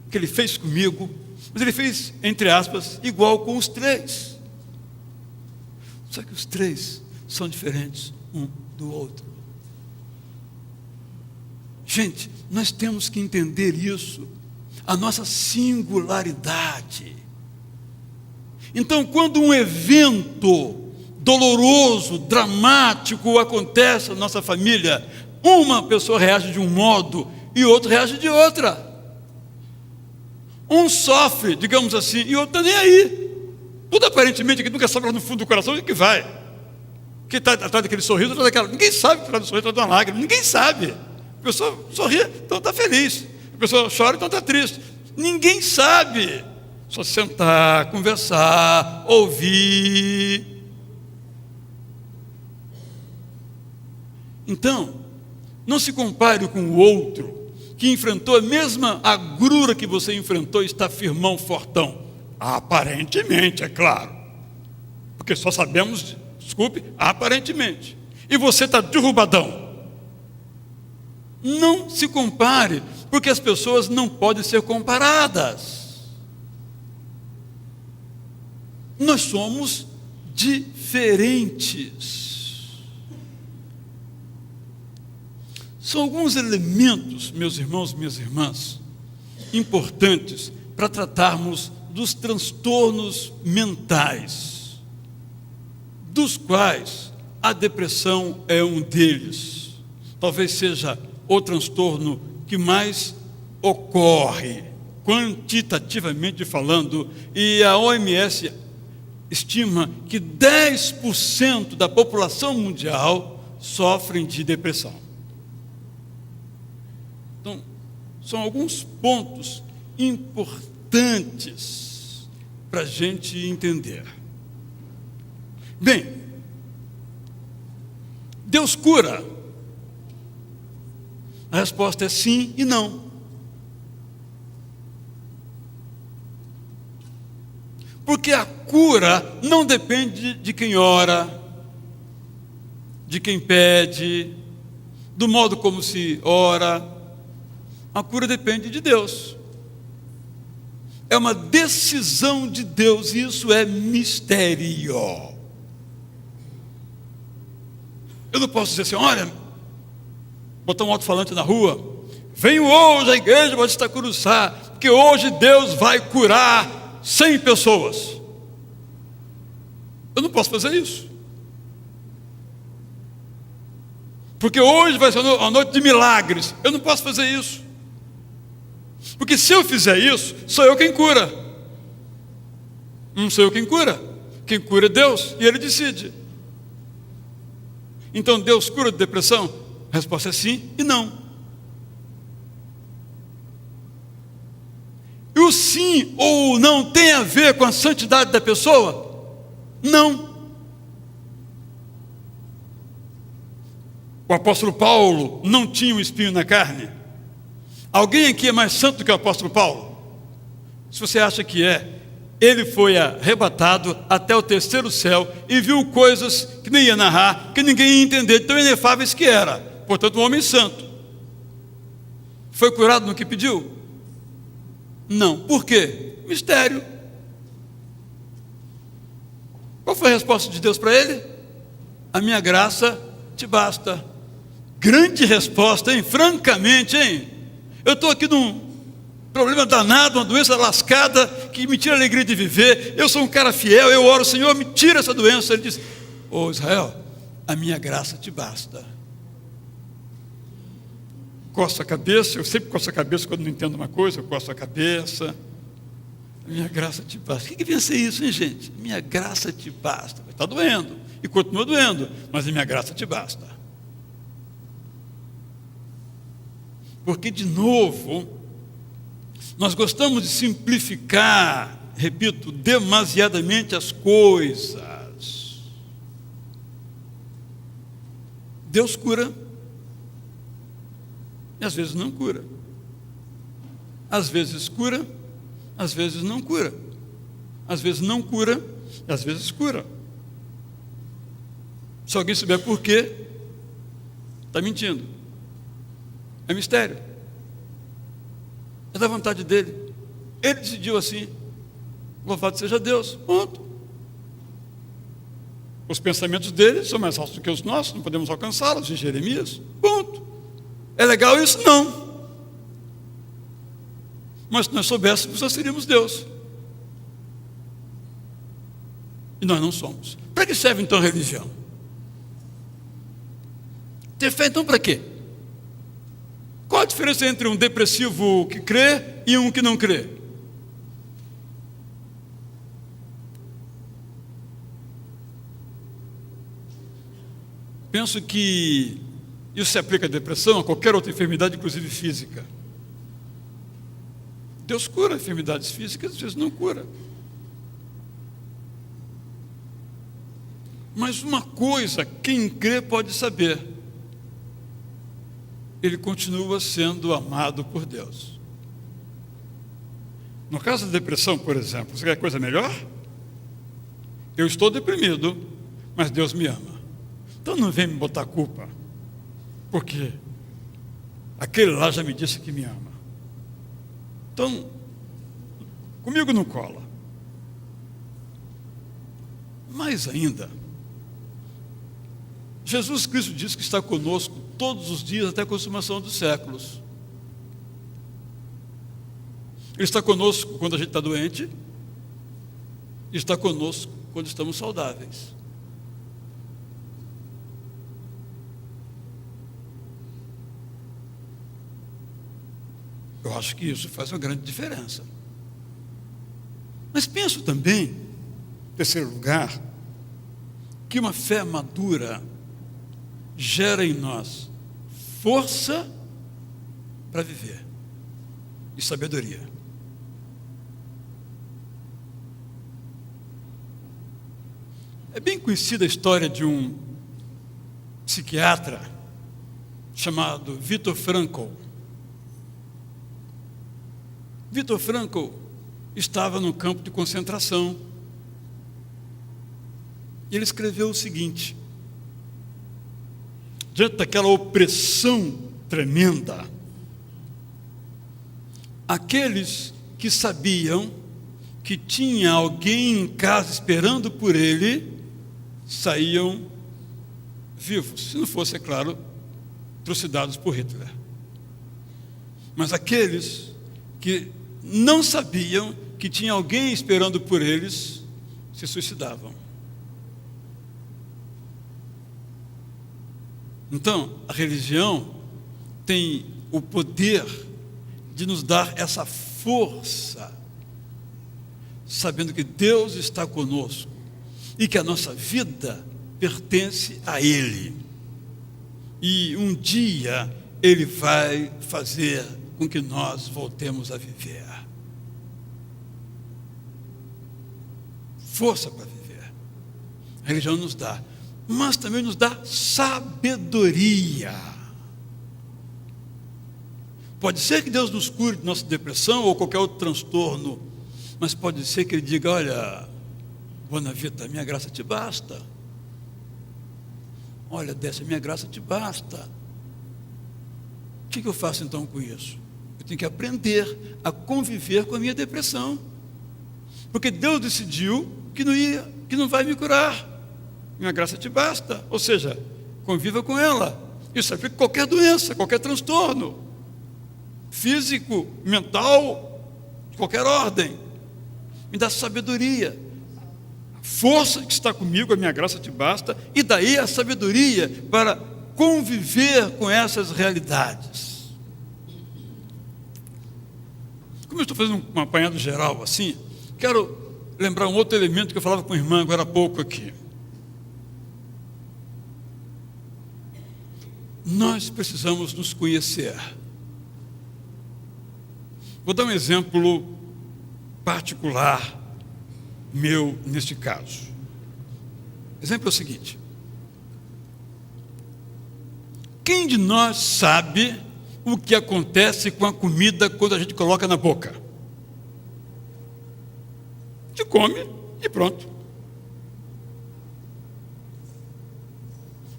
o que ele fez comigo, mas ele fez, entre aspas, igual com os 3. Só que os 3 são diferentes um do outro. Gente, nós temos que entender isso, a nossa singularidade. Então, quando um evento doloroso, dramático acontece na nossa família, uma pessoa reage de um modo e outro reage de outra. Um sofre, digamos assim, e o outro está nem aí. Tudo aparentemente que nunca sabe lá no fundo do coração o que vai. Que está atrás daquele sorriso, atrás daquela. Ninguém sabe que está do sorriso, atrás de uma lágrima. Ninguém sabe. A pessoa sorri, então está feliz. A pessoa chora, então está triste. Ninguém sabe. Só sentar, conversar, ouvir. Então, não se compare com o outro que enfrentou a mesma agrura que você enfrentou e está firmão, fortão. Aparentemente, é claro. Porque só sabemos, desculpe, aparentemente. E você está derrubadão. Não se compare, porque as pessoas não podem ser comparadas. Nós somos diferentes. São alguns elementos, meus irmãos e minhas irmãs, importantes para tratarmos dos transtornos mentais, dos quais a depressão é um deles. Talvez seja o transtorno que mais ocorre, quantitativamente falando, e a OMS estima que 10% da população mundial sofrem de depressão. Então, são alguns pontos importantes para a gente entender. Bem, Deus cura? A resposta é sim e não. Porque a cura não depende de quem ora, de quem pede, do modo como se ora. A cura depende de Deus. É uma decisão de Deus, e isso é mistério. Eu não posso dizer assim, olha, botar um alto-falante na rua, venho hoje à igreja Batista Curuçá, porque hoje Deus vai curar 100 pessoas. Eu não posso fazer isso. Porque hoje vai ser uma noite de milagres. Eu não posso fazer isso. Porque se eu fizer isso, sou eu quem cura. Não sou eu quem cura. Quem cura é Deus, e Ele decide. Então Deus cura de depressão? A resposta é sim e não. E o sim ou não tem a ver com a santidade da pessoa? Não. O apóstolo Paulo não tinha um espinho na carne? Alguém aqui é mais santo do que o apóstolo Paulo? Se você acha que é, ele foi arrebatado até o terceiro céu e viu coisas que nem ia narrar, que ninguém ia entender, de tão inefáveis que era. Portanto, um homem santo. Foi curado no que pediu? Não. Por quê? Mistério. Qual foi a resposta de Deus para ele? A minha graça te basta. Grande resposta, hein? Francamente, hein? Eu estou aqui num problema danado, uma doença lascada, que me tira a alegria de viver. Eu sou um cara fiel, eu oro, Senhor, me tira essa doença. Ele diz, ô Israel, a minha graça te basta. Coço a cabeça, eu sempre coço a cabeça quando não entendo uma coisa, eu coço a cabeça. A minha graça te basta. O que vem a ser isso, hein, gente? Minha graça te basta. Está doendo, e continua doendo, mas a minha graça te basta. Porque, de novo, nós gostamos de simplificar, repito, demasiadamente as coisas. Deus cura, e às vezes não cura. Às vezes cura, às vezes não cura. Às vezes não cura, e às vezes cura. Se alguém souber por quê, está mentindo. É mistério. É da vontade dele. Ele decidiu assim. Louvado seja Deus. Ponto. Os pensamentos dele são mais altos do que os nossos, não podemos alcançá-los, de Jeremias. Ponto. É legal isso? Não. Mas se nós soubéssemos, nós seríamos Deus. E nós não somos. Para que serve então a religião? Ter fé então para quê? Qual a diferença entre um depressivo que crê e um que não crê? Penso que isso se aplica à depressão, a qualquer outra enfermidade, inclusive física. Deus cura enfermidades físicas, às vezes não cura. Mas uma coisa, quem crê pode saber: ele continua sendo amado por Deus. No caso da depressão, por exemplo, você quer coisa melhor? Eu estou deprimido, mas Deus me ama. Então não vem me botar culpa, porque aquele lá já me disse que me ama. Então, comigo não cola. Mais ainda, Jesus Cristo diz que está conosco todos os dias até a consumação dos séculos. Ele está conosco quando a gente está doente, e está conosco quando estamos saudáveis. Eu acho que isso faz uma grande diferença. Mas penso também, em terceiro lugar, que uma fé madura gera em nós força para viver. e sabedoria. É bem conhecida a história de um psiquiatra chamado Viktor Frankl. Viktor Frankl estava no campo de concentração e ele escreveu o seguinte: diante daquela opressão tremenda, aqueles que sabiam que tinha alguém em casa esperando por ele saíam vivos, se não fosse, é claro, trucidados por Hitler. Mas aqueles que não sabiam que tinha alguém esperando por eles se suicidavam. Então, a religião tem o poder de nos dar essa força, sabendo que Deus está conosco e que a nossa vida pertence a Ele. E um dia Ele vai fazer com que nós voltemos a viver. Força para viver. A religião nos dá, mas também nos dá sabedoria. Pode ser que Deus nos cure de nossa depressão ou qualquer outro transtorno, mas pode ser que Ele diga: olha, Bonavita, minha graça te basta. Olha, Décia, minha graça te basta. O que eu faço então com isso? Eu tenho que aprender a conviver com a minha depressão, porque Deus decidiu que não vai me curar. Minha graça te basta, ou seja, conviva com ela. Isso aplica qualquer doença, qualquer transtorno, físico, mental, de qualquer ordem. Me dá sabedoria, força que está comigo, a minha graça te basta, e daí a sabedoria para conviver com essas realidades. Como eu estou fazendo um apanhado geral assim, quero lembrar um outro elemento que eu falava com a irmã agora há pouco aqui. Nós precisamos nos conhecer. Vou dar um exemplo particular meu neste caso. O exemplo é o seguinte: quem de nós sabe o que acontece com a comida quando a gente coloca na boca? A gente come e pronto.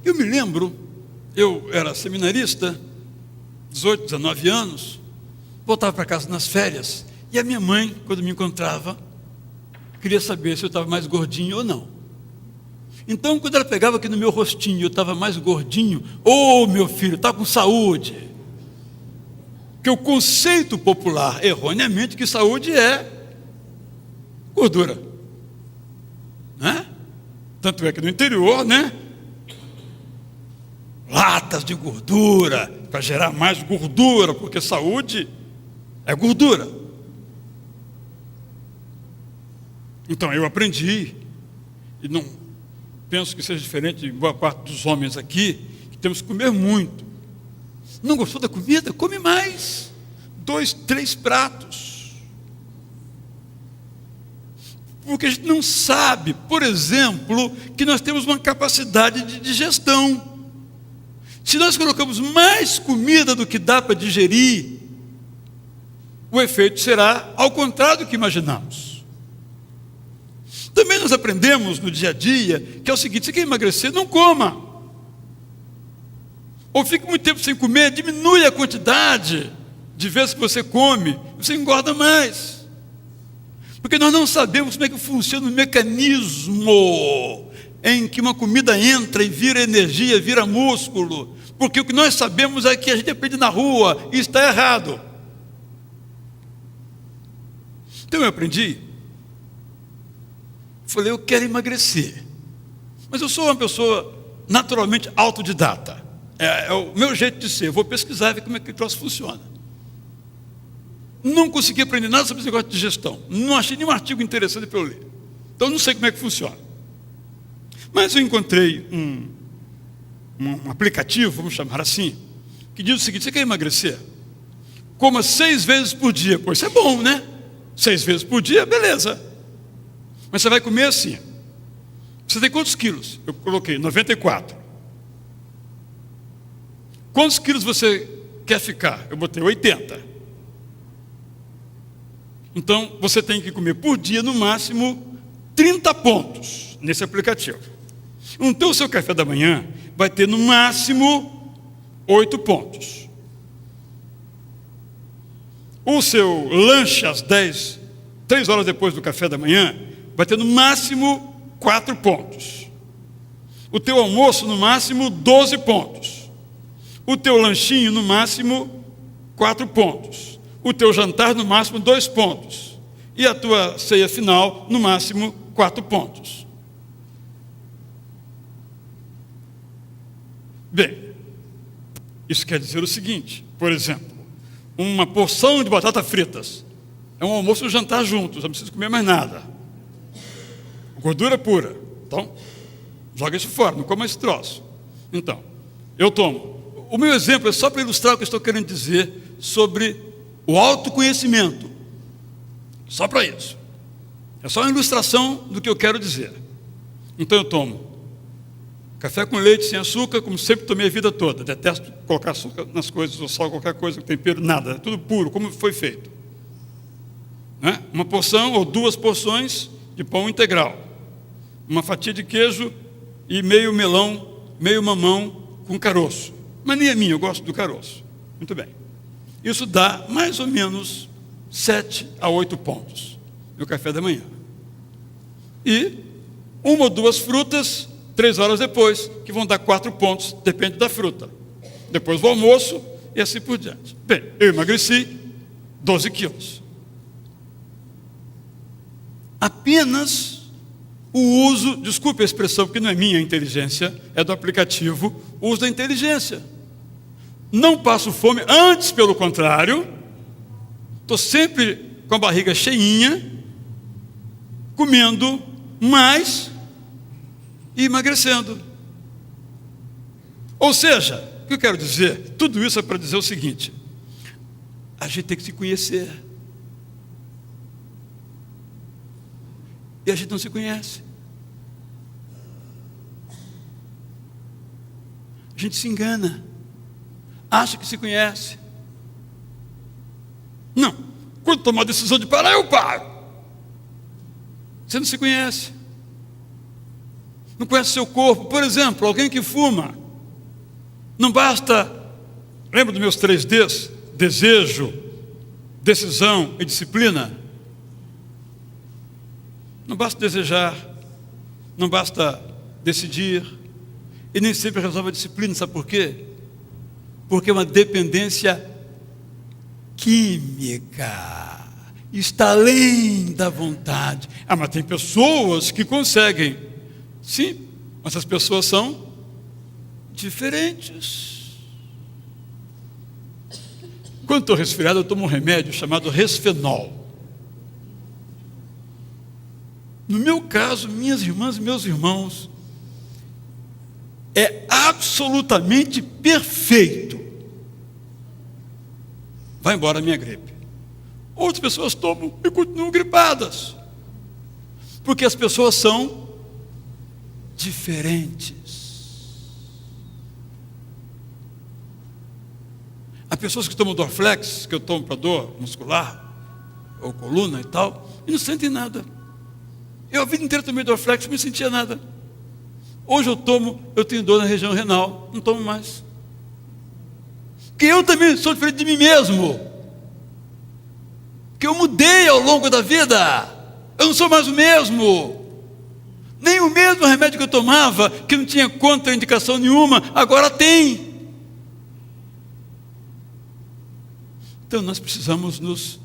Eu me lembro, eu era seminarista, 18, 19 anos, voltava para casa nas férias, e a minha mãe, quando me encontrava, queria saber se eu estava mais gordinho ou não. Então, quando ela pegava aqui no meu rostinho, eu estava mais gordinho, meu filho, está com saúde. Porque o conceito popular, erroneamente, que saúde é gordura. Né? Tanto é que no interior, né? Latas de gordura, para gerar mais gordura, porque saúde é gordura. Então eu aprendi, e não penso que seja diferente de boa parte dos homens aqui, que temos que comer muito. Não gostou da comida? Come mais. 2, 3 pratos. Porque a gente não sabe, por exemplo, que nós temos uma capacidade de digestão. Se nós colocamos mais comida do que dá para digerir, o efeito será ao contrário do que imaginamos. Também nós aprendemos no dia a dia que é o seguinte: você quer emagrecer? Não coma. Ou fique muito tempo sem comer, diminui a quantidade de vezes que você come, você engorda mais. Porque nós não sabemos como é que funciona o mecanismo em que uma comida entra e vira energia, vira músculo. Porque o que nós sabemos é que a gente aprende na rua e está errado. Então eu aprendi. Falei, eu quero emagrecer. Mas eu sou uma pessoa naturalmente autodidata. É o meu jeito de ser. Eu vou pesquisar e ver como é que o troço funciona. Não consegui aprender nada sobre esse negócio de digestão. Não achei nenhum artigo interessante para eu ler. Então não sei como é que funciona. Mas eu encontrei um aplicativo, vamos chamar assim, que diz o seguinte: você quer emagrecer? coma 6 vezes por dia. Pois isso é bom, né? 6 vezes por dia, beleza. Mas você vai comer assim. Você tem quantos quilos? Eu coloquei 94. Quantos quilos você quer ficar? Eu botei 80. Então, você tem que comer por dia, no máximo, 30 pontos nesse aplicativo. Então, o seu café da manhã vai ter, no máximo, 8 pontos. O seu lanche às 3 horas depois do café da manhã, vai ter, no máximo, 4 pontos. O teu almoço, no máximo, 12 pontos. O teu lanchinho, no máximo, 4 pontos. O teu jantar, no máximo, 2 pontos. E a tua ceia final, no máximo, 4 pontos. Bem, isso quer dizer o seguinte, por exemplo, uma porção de batatas fritas é um almoço e um jantar juntos, não precisa comer mais nada. Gordura pura. Então, joga isso fora, não coma esse troço. Então, eu tomo. O meu exemplo é só para ilustrar o que eu estou querendo dizer sobre o autoconhecimento. Só para isso. É só uma ilustração do que eu quero dizer. Então eu tomo café com leite sem açúcar, como sempre tomei a vida toda. Detesto colocar açúcar nas coisas, ou sal, qualquer coisa, tempero, nada. É tudo puro, como foi feito. Né? Uma porção ou 2 porções de pão integral. Uma fatia de queijo e meio melão, meio mamão com caroço. Mas nem é minha, eu gosto do caroço. Muito bem. Isso dá mais ou menos 7 a 8 pontos no café da manhã. E 1 ou 2 frutas, 3 horas depois, que vão dar 4 pontos, depende da fruta. Depois o almoço e assim por diante. Bem, eu emagreci 12 quilos. Apenas o uso, desculpe a expressão, porque não é minha inteligência, é do aplicativo, o uso da inteligência. Não passo fome, antes pelo contrário, estou sempre com a barriga cheinha, comendo mais e emagrecendo. Ou seja, o que eu quero dizer, tudo isso é para dizer o seguinte: a gente tem que se conhecer. E a gente não se conhece. A gente se engana. Acha que se conhece. Não. Quando tomar a decisão de parar, eu paro. Você não se conhece. Não conhece o seu corpo. Por exemplo, alguém que fuma. Não basta, lembra dos meus 3 Ds? Desejo, decisão e disciplina. Não basta desejar, não basta decidir, e nem sempre resolve a disciplina, sabe por quê? Porque é uma dependência química, está além da vontade. Ah, mas tem pessoas que conseguem, sim, mas as pessoas são diferentes. Quando estou resfriado, eu tomo um remédio chamado Resfenol. No meu caso, minhas irmãs e meus irmãos, é absolutamente perfeito. Vai embora a minha gripe. Outras pessoas tomam e continuam gripadas. Porque as pessoas são diferentes. Há pessoas que tomam Dorflex, que eu tomo para dor muscular, ou coluna e tal, e não sentem nada. Eu a vida inteira tomei Dorflex, não sentia nada. Hoje eu tenho dor na região renal, não tomo mais. Porque eu também sou diferente de mim mesmo. Porque eu mudei ao longo da vida. Eu não sou mais o mesmo. Nem o mesmo remédio que eu tomava, que não tinha contraindicação nenhuma, agora tem. Então nós precisamos nos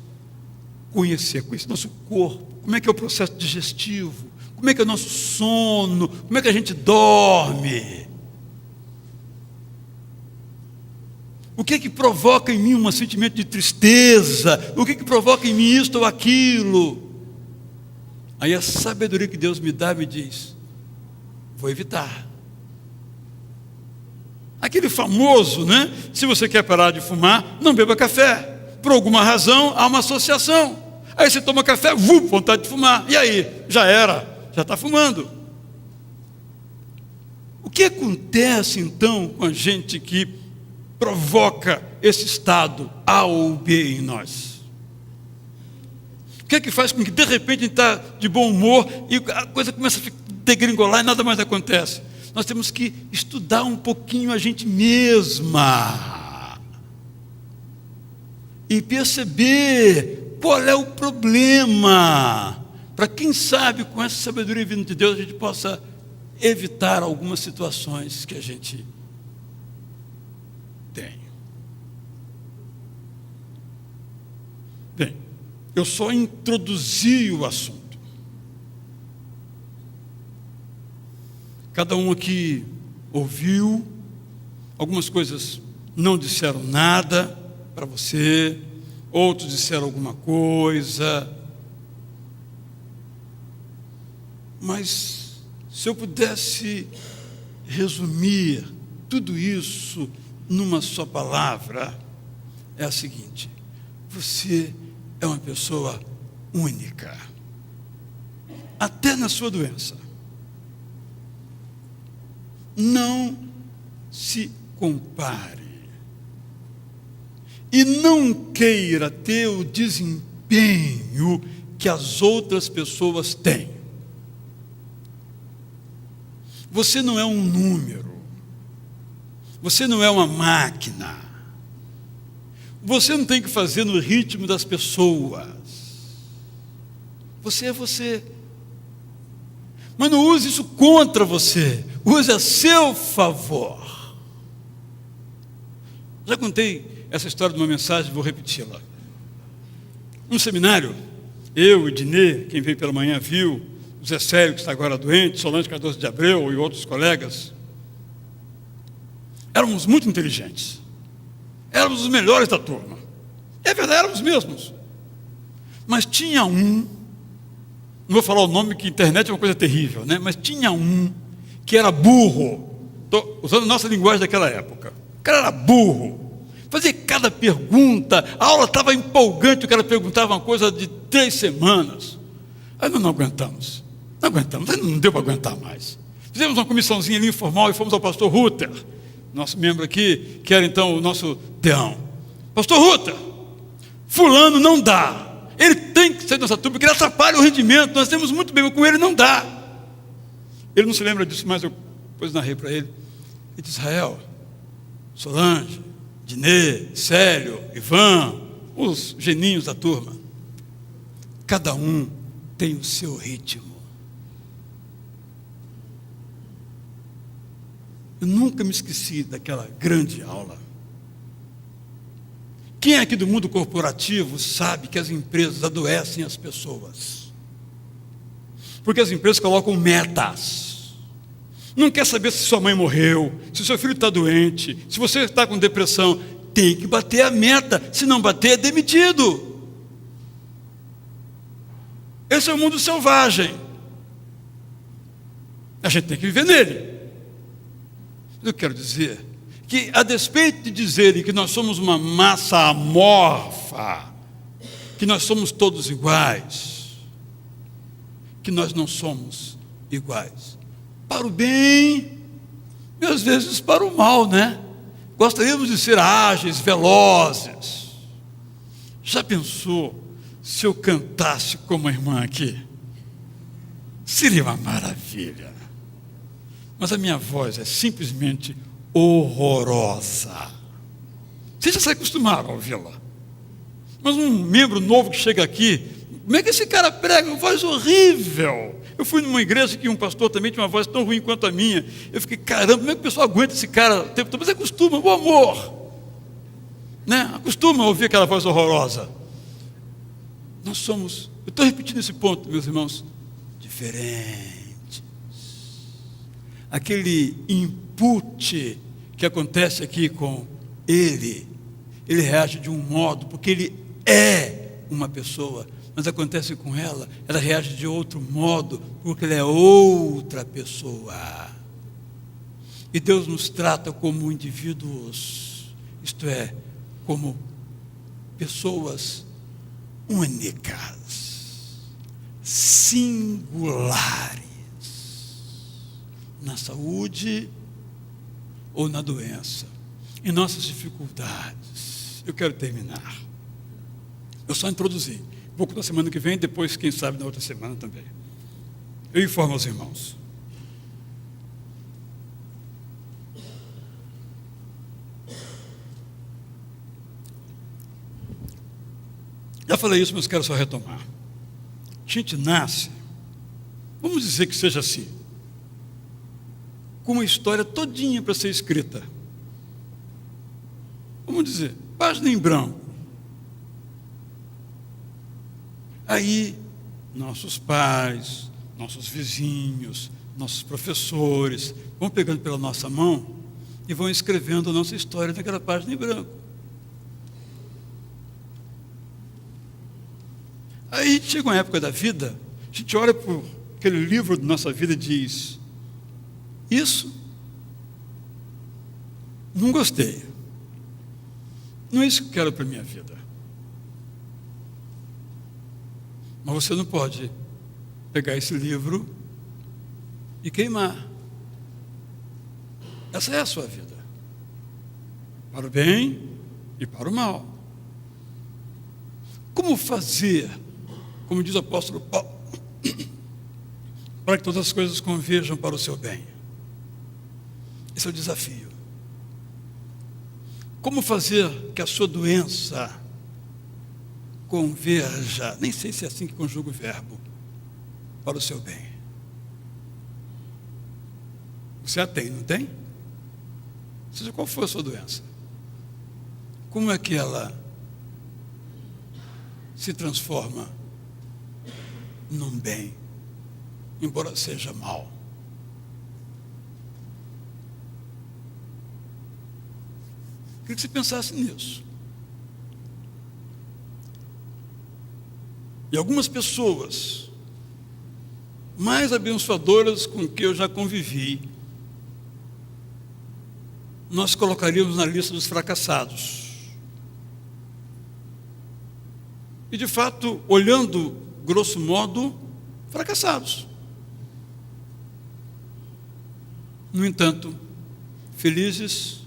conhecer nosso corpo. Como é que é o processo digestivo? Como é que é o nosso sono? Como é que a gente dorme? O que é que provoca em mim um sentimento de tristeza? O que é que provoca em mim isto ou aquilo? Aí a sabedoria que Deus me dá me diz: vou evitar. Aquele famoso, né? Se você quer parar de fumar, não beba café. por alguma razão, há uma associação. Aí você toma café, vontade de fumar. E aí? Já era, já está fumando. O que acontece, então, com a gente que provoca esse estado A ou B em nós? O que é que faz com que, de repente, a gente está de bom humor e a coisa começa a degringolar e nada mais acontece? Nós temos que estudar um pouquinho a gente mesma e perceber qual é o problema, para quem sabe, com essa sabedoria vinda de Deus, a gente possa evitar algumas situações que a gente tem. Bem, eu só introduzi o assunto. Cada um aqui ouviu, algumas coisas não disseram nada para você, outros disseram alguma coisa, mas se eu pudesse resumir tudo isso numa só palavra, é a seguinte: você é uma pessoa única, até na sua doença. Não se compare e não queira ter o desempenho que as outras pessoas têm. Você não é um número, você não é uma máquina, você não tem que fazer no ritmo das pessoas, você é você. Mas não use isso contra você, use a seu favor. Já contei essa história de uma mensagem, vou repeti-la. Um seminário, eu e Dinê, quem veio pela manhã viu, o Zé Célio, que está agora doente, Solange Cardoso de Abreu e outros colegas, éramos muito inteligentes, éramos os melhores da turma, é verdade, éramos mesmos, mas tinha um, não vou falar o nome, que internet é uma coisa terrível, né? Mas tinha um que era burro, estou usando a nossa linguagem daquela época, o cara era burro, fazia cada pergunta, a aula estava empolgante, o cara perguntava uma coisa de 3 semanas, aí nós não aguentamos, não deu para aguentar mais. Fizemos uma comissãozinha ali informal e fomos ao pastor Ruter, nosso membro aqui, que era então o nosso deão. Pastor Ruter, fulano não dá, ele tem que sair da nossa turma, porque ele atrapalha o rendimento, nós temos muito bem, mas com ele não dá. Ele não se lembra disso, mas eu depois narrei para ele. Ele disse: Israel, Solange, Dinê, Célio, Ivan, os geninhos da turma, cada um tem o seu ritmo. Eu nunca me esqueci daquela grande aula. Quem é aqui do mundo corporativo sabe que as empresas adoecem as pessoas? Porque as empresas colocam metas. Não quer saber se sua mãe morreu, se seu filho está doente, se você está com depressão. Tem que bater a meta, se não bater é demitido. Esse é o mundo selvagem. A gente tem que viver nele. Eu quero dizer que, a despeito de dizerem que nós somos uma massa amorfa, que nós somos todos iguais, que nós não somos iguais, para o bem e às vezes para o mal, né? Gostaríamos de ser ágeis, velozes. Já pensou se eu cantasse como a irmã aqui? Seria uma maravilha. Mas a minha voz é simplesmente horrorosa. Vocês já se acostumaram a ouvi-la. Mas um membro novo que chega aqui, como é que esse cara prega? Uma voz horrível. Eu fui numa igreja que um pastor também tinha uma voz tão ruim quanto a minha. Eu fiquei, caramba, como é que o pessoal aguenta esse cara o tempo todo? Mas acostuma, o amor, né? Acostuma a ouvir aquela voz horrorosa. Nós somos, eu estou repetindo esse ponto, meus irmãos, diferentes. Aquele input que acontece aqui com ele reage de um modo, porque ele é uma pessoa, mas acontece com ela reage de outro modo, porque ela é outra pessoa. E Deus nos trata como indivíduos, isto é, como pessoas únicas, singulares, na saúde ou na doença, em nossas dificuldades. Eu quero terminar. Eu só introduzi. Vou na semana que vem, depois, quem sabe, na outra semana também. Eu informo aos irmãos. Já falei isso, mas quero só retomar. A gente nasce, vamos dizer que seja assim, com uma história todinha para ser escrita. Vamos dizer, página em branco. Aí, nossos pais, nossos vizinhos, nossos professores vão pegando pela nossa mão e vão escrevendo a nossa história naquela página em branco. Aí chega uma época da vida, a gente olha para aquele livro da nossa vida e diz: isso não gostei, não é isso que eu quero para a minha vida. Mas você não pode pegar esse livro e queimar. Essa é a sua vida, para o bem e para o mal. Como fazer, como diz o apóstolo Paulo, para que todas as coisas converjam para o seu bem? Esse é o desafio. Como fazer que a sua doença converja, nem sei se é assim que conjuga o verbo, para o seu bem? Você a tem, não tem? Seja qual for a sua doença, como é que ela se transforma num bem, embora seja mal? Queria que você pensasse nisso. E algumas pessoas mais abençoadoras com que eu já convivi, nós colocaríamos na lista dos fracassados. E de fato, olhando grosso modo, fracassados. No entanto, felizes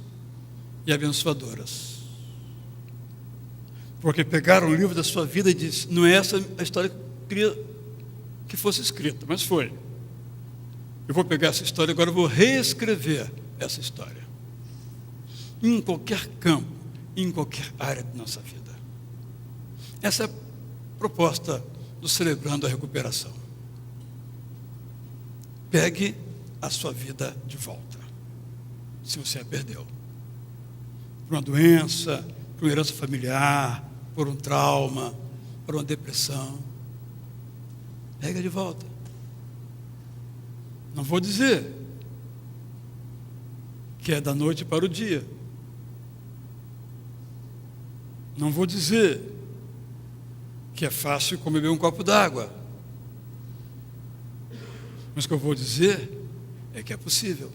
e abençoadoras. Porque pegaram o livro da sua vida e disse: não é essa a história que eu queria que fosse escrita, mas foi. Eu vou pegar essa história, agora eu vou reescrever essa história. Em qualquer campo, em qualquer área da nossa vida. Essa é a proposta do Celebrando a Recuperação. Pegue a sua vida de volta, se você a perdeu. Por uma doença, por uma herança familiar, por um trauma, por uma depressão. Pega de volta. Não vou dizer que é da noite para o dia. Não vou dizer que é fácil como beber um copo d'água. Mas o que eu vou dizer é que é possível.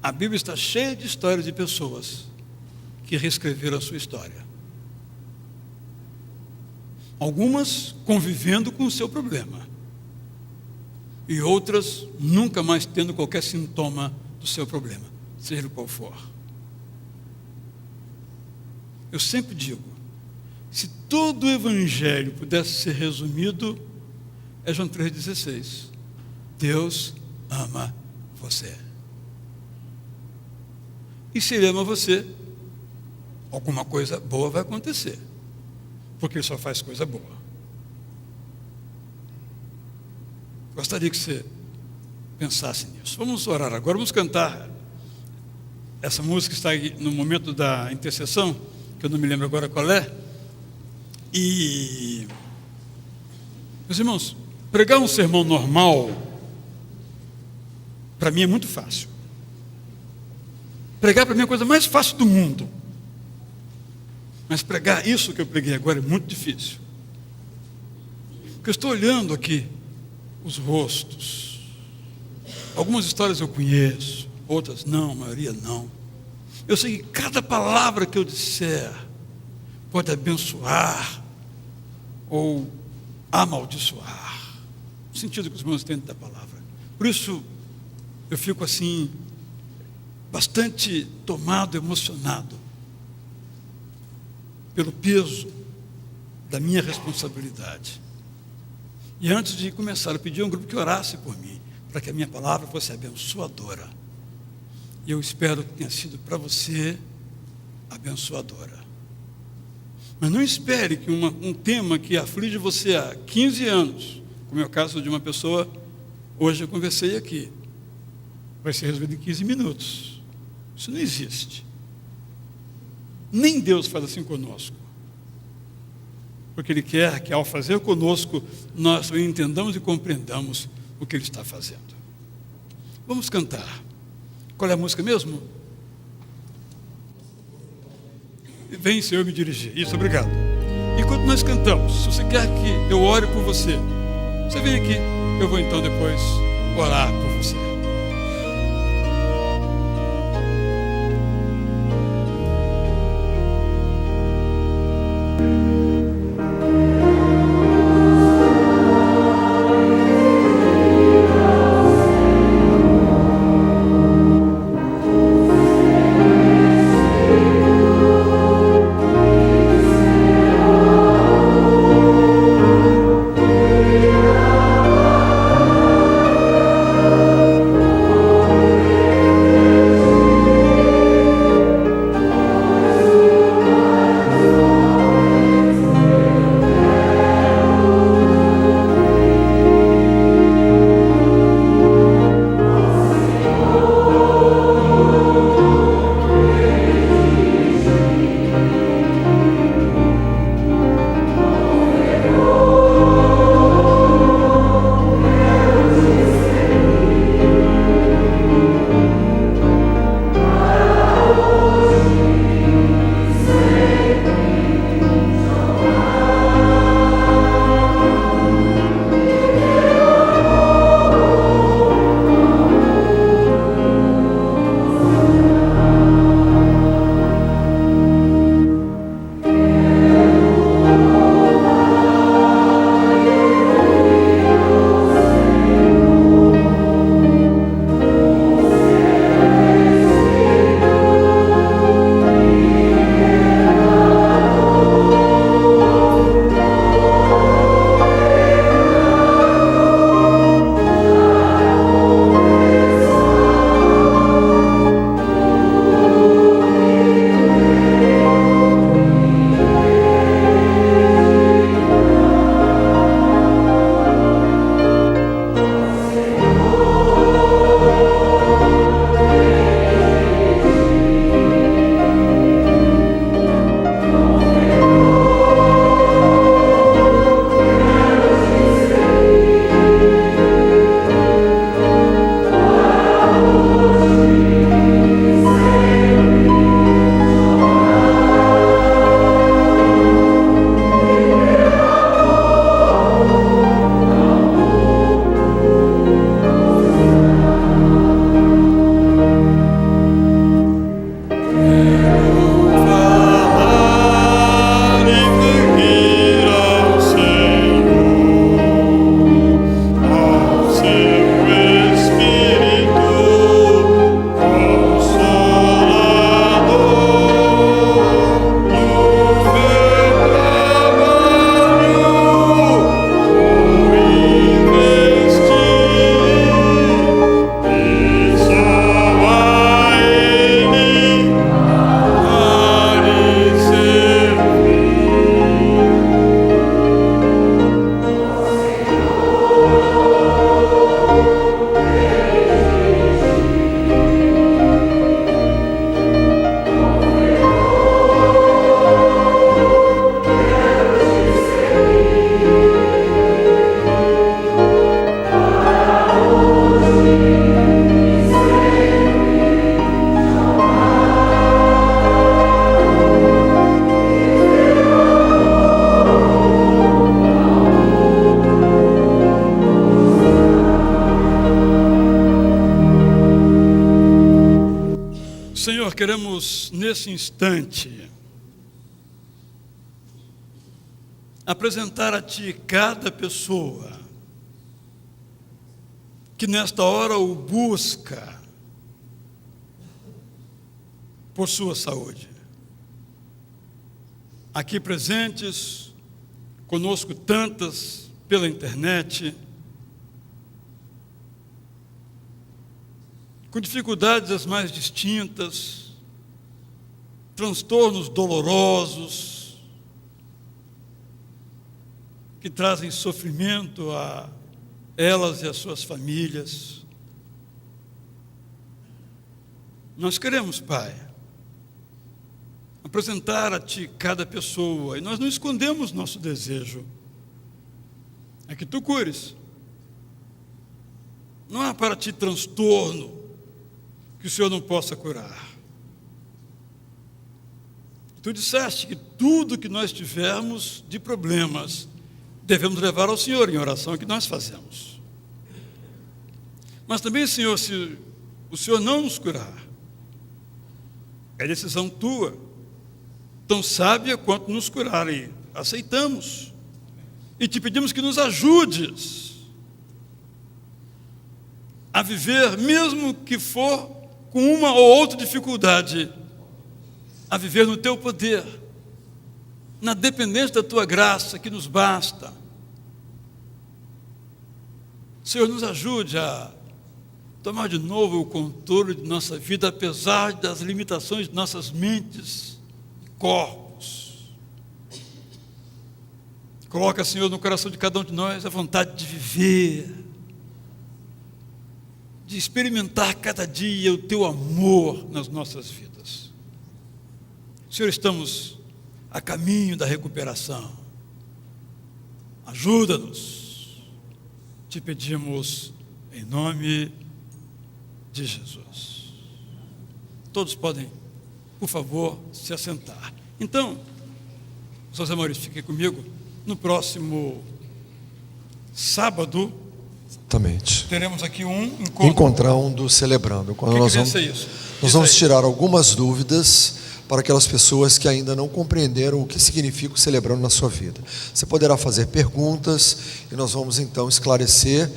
A Bíblia está cheia de histórias de pessoas que reescreveram a sua história. Algumas convivendo com o seu problema. E outras nunca mais tendo qualquer sintoma do seu problema, seja qual for. Eu sempre digo, se todo o Evangelho pudesse ser resumido, é João 3,16. Deus ama você. E se Ele ama você, alguma coisa boa vai acontecer. Porque Ele só faz coisa boa. Gostaria que você pensasse nisso. Vamos orar agora, vamos cantar essa música que está aí no momento da intercessão, que eu não me lembro agora qual é. E, meus irmãos, pregar um sermão normal, para mim é muito fácil. Pregar para mim é a coisa mais fácil do mundo. Mas pregar isso que eu preguei agora é muito difícil. Porque eu estou olhando aqui os rostos. Algumas histórias eu conheço, outras não, a maioria não. Eu sei que cada palavra que eu disser pode abençoar ou amaldiçoar, no sentido que os irmãos entendem da palavra. Por isso, eu fico assim, bastante tomado, emocionado, pelo peso da minha responsabilidade. E antes de começar, eu pedi a um grupo que orasse por mim, para que a minha palavra fosse abençoadora. E eu espero que tenha sido para você abençoadora. Mas não espere que um tema que aflige você há 15 anos, como é o caso de uma pessoa, hoje eu conversei aqui, vai ser resolvido em 15 minutos. Isso não existe. Nem Deus faz assim conosco. Porque Ele quer que ao fazer conosco, nós entendamos e compreendamos o que Ele está fazendo. Vamos cantar. Qual é a música mesmo? Vem, Senhor, me dirigir. Isso, obrigado. Enquanto nós cantamos, se você quer que eu ore por você, você vem aqui, eu vou então depois orar por você. Senhor, queremos nesse instante apresentar a Ti cada pessoa que nesta hora o busca por sua saúde. Aqui presentes, conosco tantas pela internet, com dificuldades as mais distintas, transtornos dolorosos, que trazem sofrimento a elas e as suas famílias. Nós queremos, Pai, apresentar a Ti cada pessoa, e nós não escondemos nosso desejo, é que Tu cures. Não há para Ti transtorno que o Senhor não possa curar. Tu disseste que tudo que nós tivermos de problemas, devemos levar ao Senhor em oração, que nós fazemos. Mas também, Senhor, se o Senhor não nos curar, é decisão Tua, tão sábia quanto nos curar, e aceitamos. E Te pedimos que nos ajudes a viver, mesmo que for com uma ou outra dificuldade, a viver no Teu poder, na dependência da Tua graça, que nos basta. Senhor, nos ajude a tomar de novo o controle de nossa vida, apesar das limitações de nossas mentes e corpos. Coloca, Senhor, no coração de cada um de nós a vontade de viver, de experimentar cada dia o Teu amor nas nossas vidas. Senhor, estamos a caminho da recuperação. Ajuda-nos. Te pedimos em nome de Jesus. Todos podem, por favor, se assentar. Então, José Maurício, fique comigo. No próximo sábado, Exatamente. teremos aqui um encontro. Encontrar um do Celebrando. Quando nós vamos, isso? nós vamos tirar algumas dúvidas para aquelas pessoas que ainda não compreenderam o que significa o Celebrando na sua vida. Você poderá fazer perguntas e nós vamos então esclarecer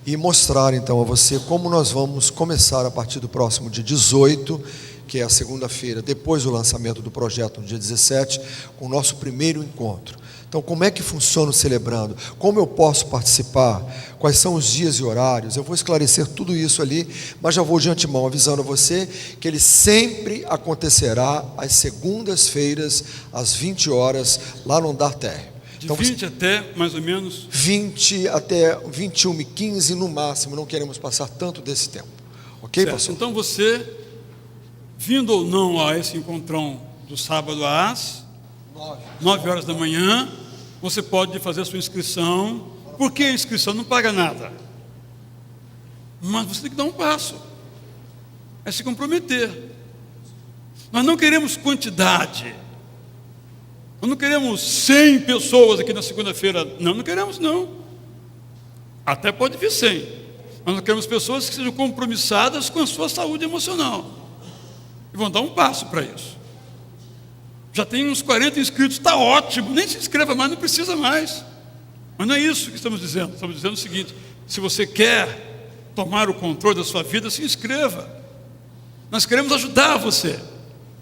e mostrar então a você como nós vamos começar a partir do próximo dia 18, que é a segunda-feira, depois do lançamento do projeto no dia 17, com o nosso primeiro encontro. Então, como é que funciona o Celebrando? Como eu posso participar? Quais são os dias e horários? Eu vou esclarecer tudo isso ali, mas já vou de antemão avisando a você que ele sempre acontecerá às segundas-feiras, às 20 horas, lá no andar térreo. De Então, 20 até, mais ou menos? 20 até 21h15 no máximo, não queremos passar tanto desse tempo. Ok, Certo. pastor? Então você, vindo ou não a esse encontrão do sábado às 9 horas da manhã, você pode fazer a sua inscrição. Por que a inscrição? Não paga nada. Mas você tem que dar um passo. É se comprometer. Nós não queremos quantidade. Nós não queremos 100 pessoas aqui na segunda-feira. Não, não queremos não. Até pode vir 100. Mas nós queremos pessoas que sejam compromissadas com a sua saúde emocional. E vão dar um passo para isso. Já tem uns 40 inscritos, está ótimo, nem se inscreva mais, não precisa mais. Mas não é isso que estamos dizendo. Estamos dizendo o seguinte: se você quer tomar o controle da sua vida, se inscreva. Nós queremos ajudar você.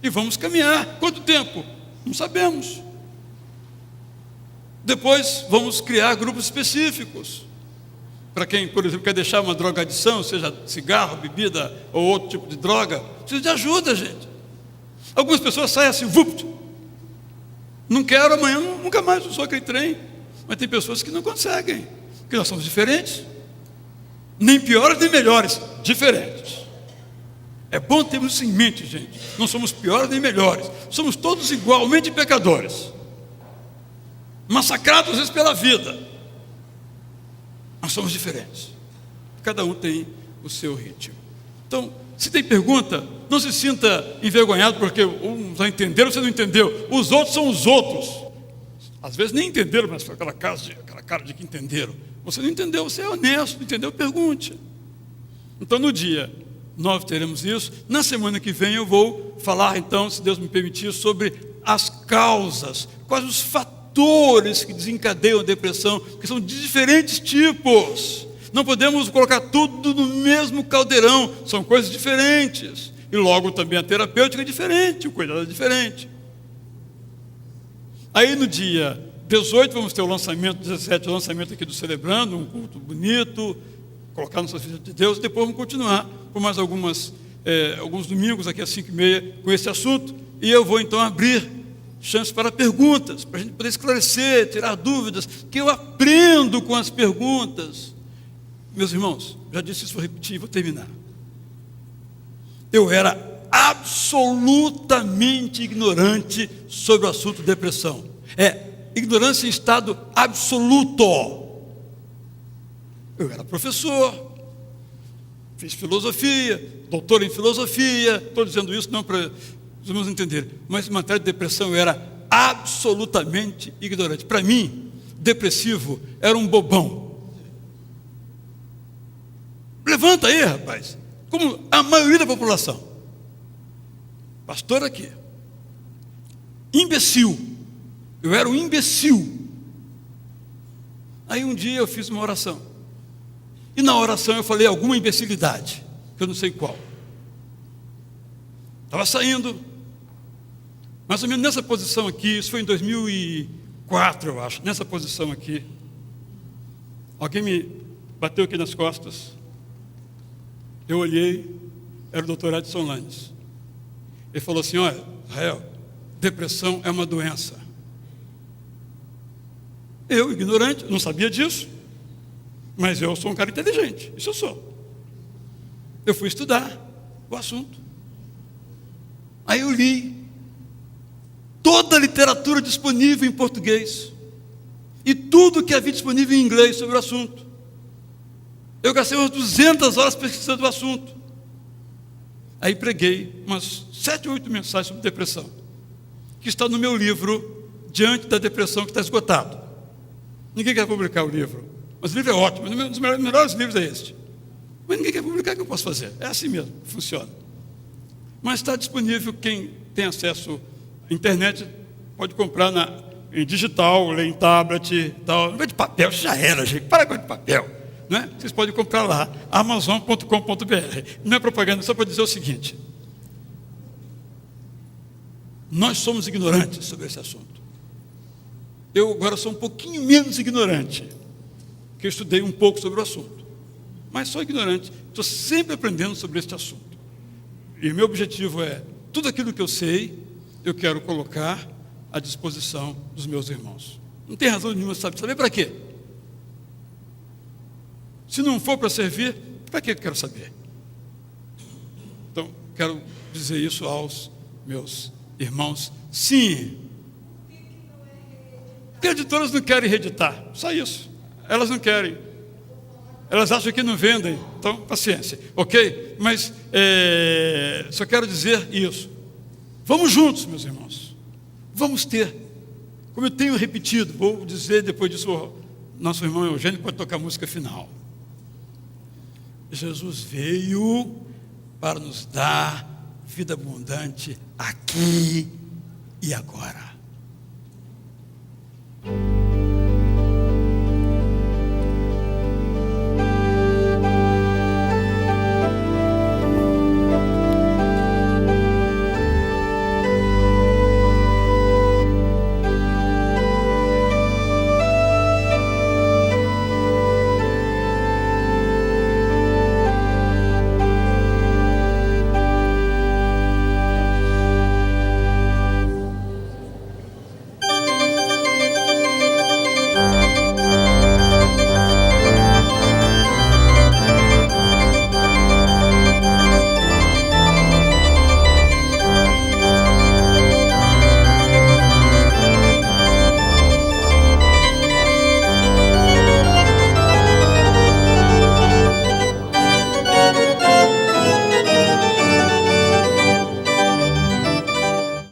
E vamos caminhar. Quanto tempo? Não sabemos. Depois vamos criar grupos específicos. Para quem, por exemplo, quer deixar uma drogadição, seja cigarro, bebida ou outro tipo de droga, precisa de ajuda, gente. Algumas pessoas saem assim, vupt. Não quero amanhã, nunca mais usou aquele trem. Mas tem pessoas que não conseguem, porque nós somos diferentes. Nem piores nem melhores, diferentes. É bom termos isso em mente, gente. Não somos piores nem melhores. Somos todos igualmente pecadores. Massacrados às vezes pela vida. Nós somos diferentes. Cada um tem o seu ritmo. Então, se tem pergunta, não se sinta envergonhado porque uns não entenderam, você não entendeu. Os outros são os outros. Às vezes nem entenderam, mas foi aquela cara de que entenderam. Você não entendeu, você é honesto, não entendeu, pergunte. Então, no dia 9 teremos isso. Na semana que vem eu vou falar, então, se Deus me permitir, sobre as causas, quais os fatores fatores que desencadeiam a depressão, que são de diferentes tipos. Não podemos colocar tudo no mesmo caldeirão, são coisas diferentes. E logo também a terapêutica é diferente, o cuidado é diferente. Aí no dia 18 vamos ter o lançamento, 17 o lançamento aqui do Celebrando, um culto bonito, colocar nossas vidas de Deus, e depois vamos continuar por mais alguns domingos aqui às 5h30 com esse assunto, e eu vou então abrir chance para perguntas, para a gente poder esclarecer, tirar dúvidas, que eu aprendo com as perguntas. Meus irmãos, já disse isso, vou repetir e vou terminar. Eu era absolutamente ignorante sobre o assunto depressão. Ignorância em estado absoluto. Eu era professor, fiz filosofia, doutor em filosofia, estou dizendo isso não para os irmãos entenderem, mas em matéria de depressão eu era absolutamente ignorante. Para mim, depressivo era um bobão. Levanta aí, rapaz, como a maioria da população. Pastor aqui, imbecil, eu era um imbecil. Aí um dia eu fiz uma oração, e na oração eu falei alguma imbecilidade, que eu não sei qual. Estava saindo, mais ou menos nessa posição aqui, isso foi em 2004, eu acho, nessa posição aqui. Alguém me bateu aqui nas costas, eu olhei, era o doutor Edson Landes. Ele falou assim: olha, Rael, depressão é uma doença. Eu, ignorante, não sabia disso, mas eu sou um cara inteligente, isso eu sou. Eu fui estudar o assunto. Aí eu li toda a literatura disponível em português e tudo que havia disponível em inglês sobre o assunto. Eu gastei umas 200 horas pesquisando o assunto. Aí preguei umas 7 ou 8 mensagens sobre depressão, que está no meu livro Diante da Depressão, que está esgotado. Ninguém quer publicar o livro, mas o livro é ótimo, um dos melhores livros é este. Mas ninguém quer publicar, o que eu posso fazer? É assim mesmo, funciona. Mas está disponível, quem tem acesso à internet pode comprar em digital, ler em tablet, tal. Não vai de papel, já era, gente, para com de papel. Não é? Vocês podem comprar lá, amazon.com.br. Não é propaganda, só para dizer o seguinte: nós somos ignorantes sobre esse assunto. Eu agora sou um pouquinho menos ignorante, porque eu estudei um pouco sobre o assunto, mas sou ignorante, estou sempre aprendendo sobre este assunto. E meu objetivo é, tudo aquilo que eu sei, eu quero colocar à disposição dos meus irmãos. Não tem razão nenhuma, saber para quê? Se não for para servir, para que eu quero saber? Então, quero dizer isso aos meus irmãos. Sim, porque editoras não querem reeditar, só isso. Elas não querem. Elas acham que não vendem, então paciência, ok? Mas só quero dizer isso. Vamos juntos, meus irmãos. Vamos ter, como eu tenho repetido, vou dizer depois disso, nosso irmão Eugênio pode tocar a música final. Jesus veio para nos dar vida abundante aqui e agora.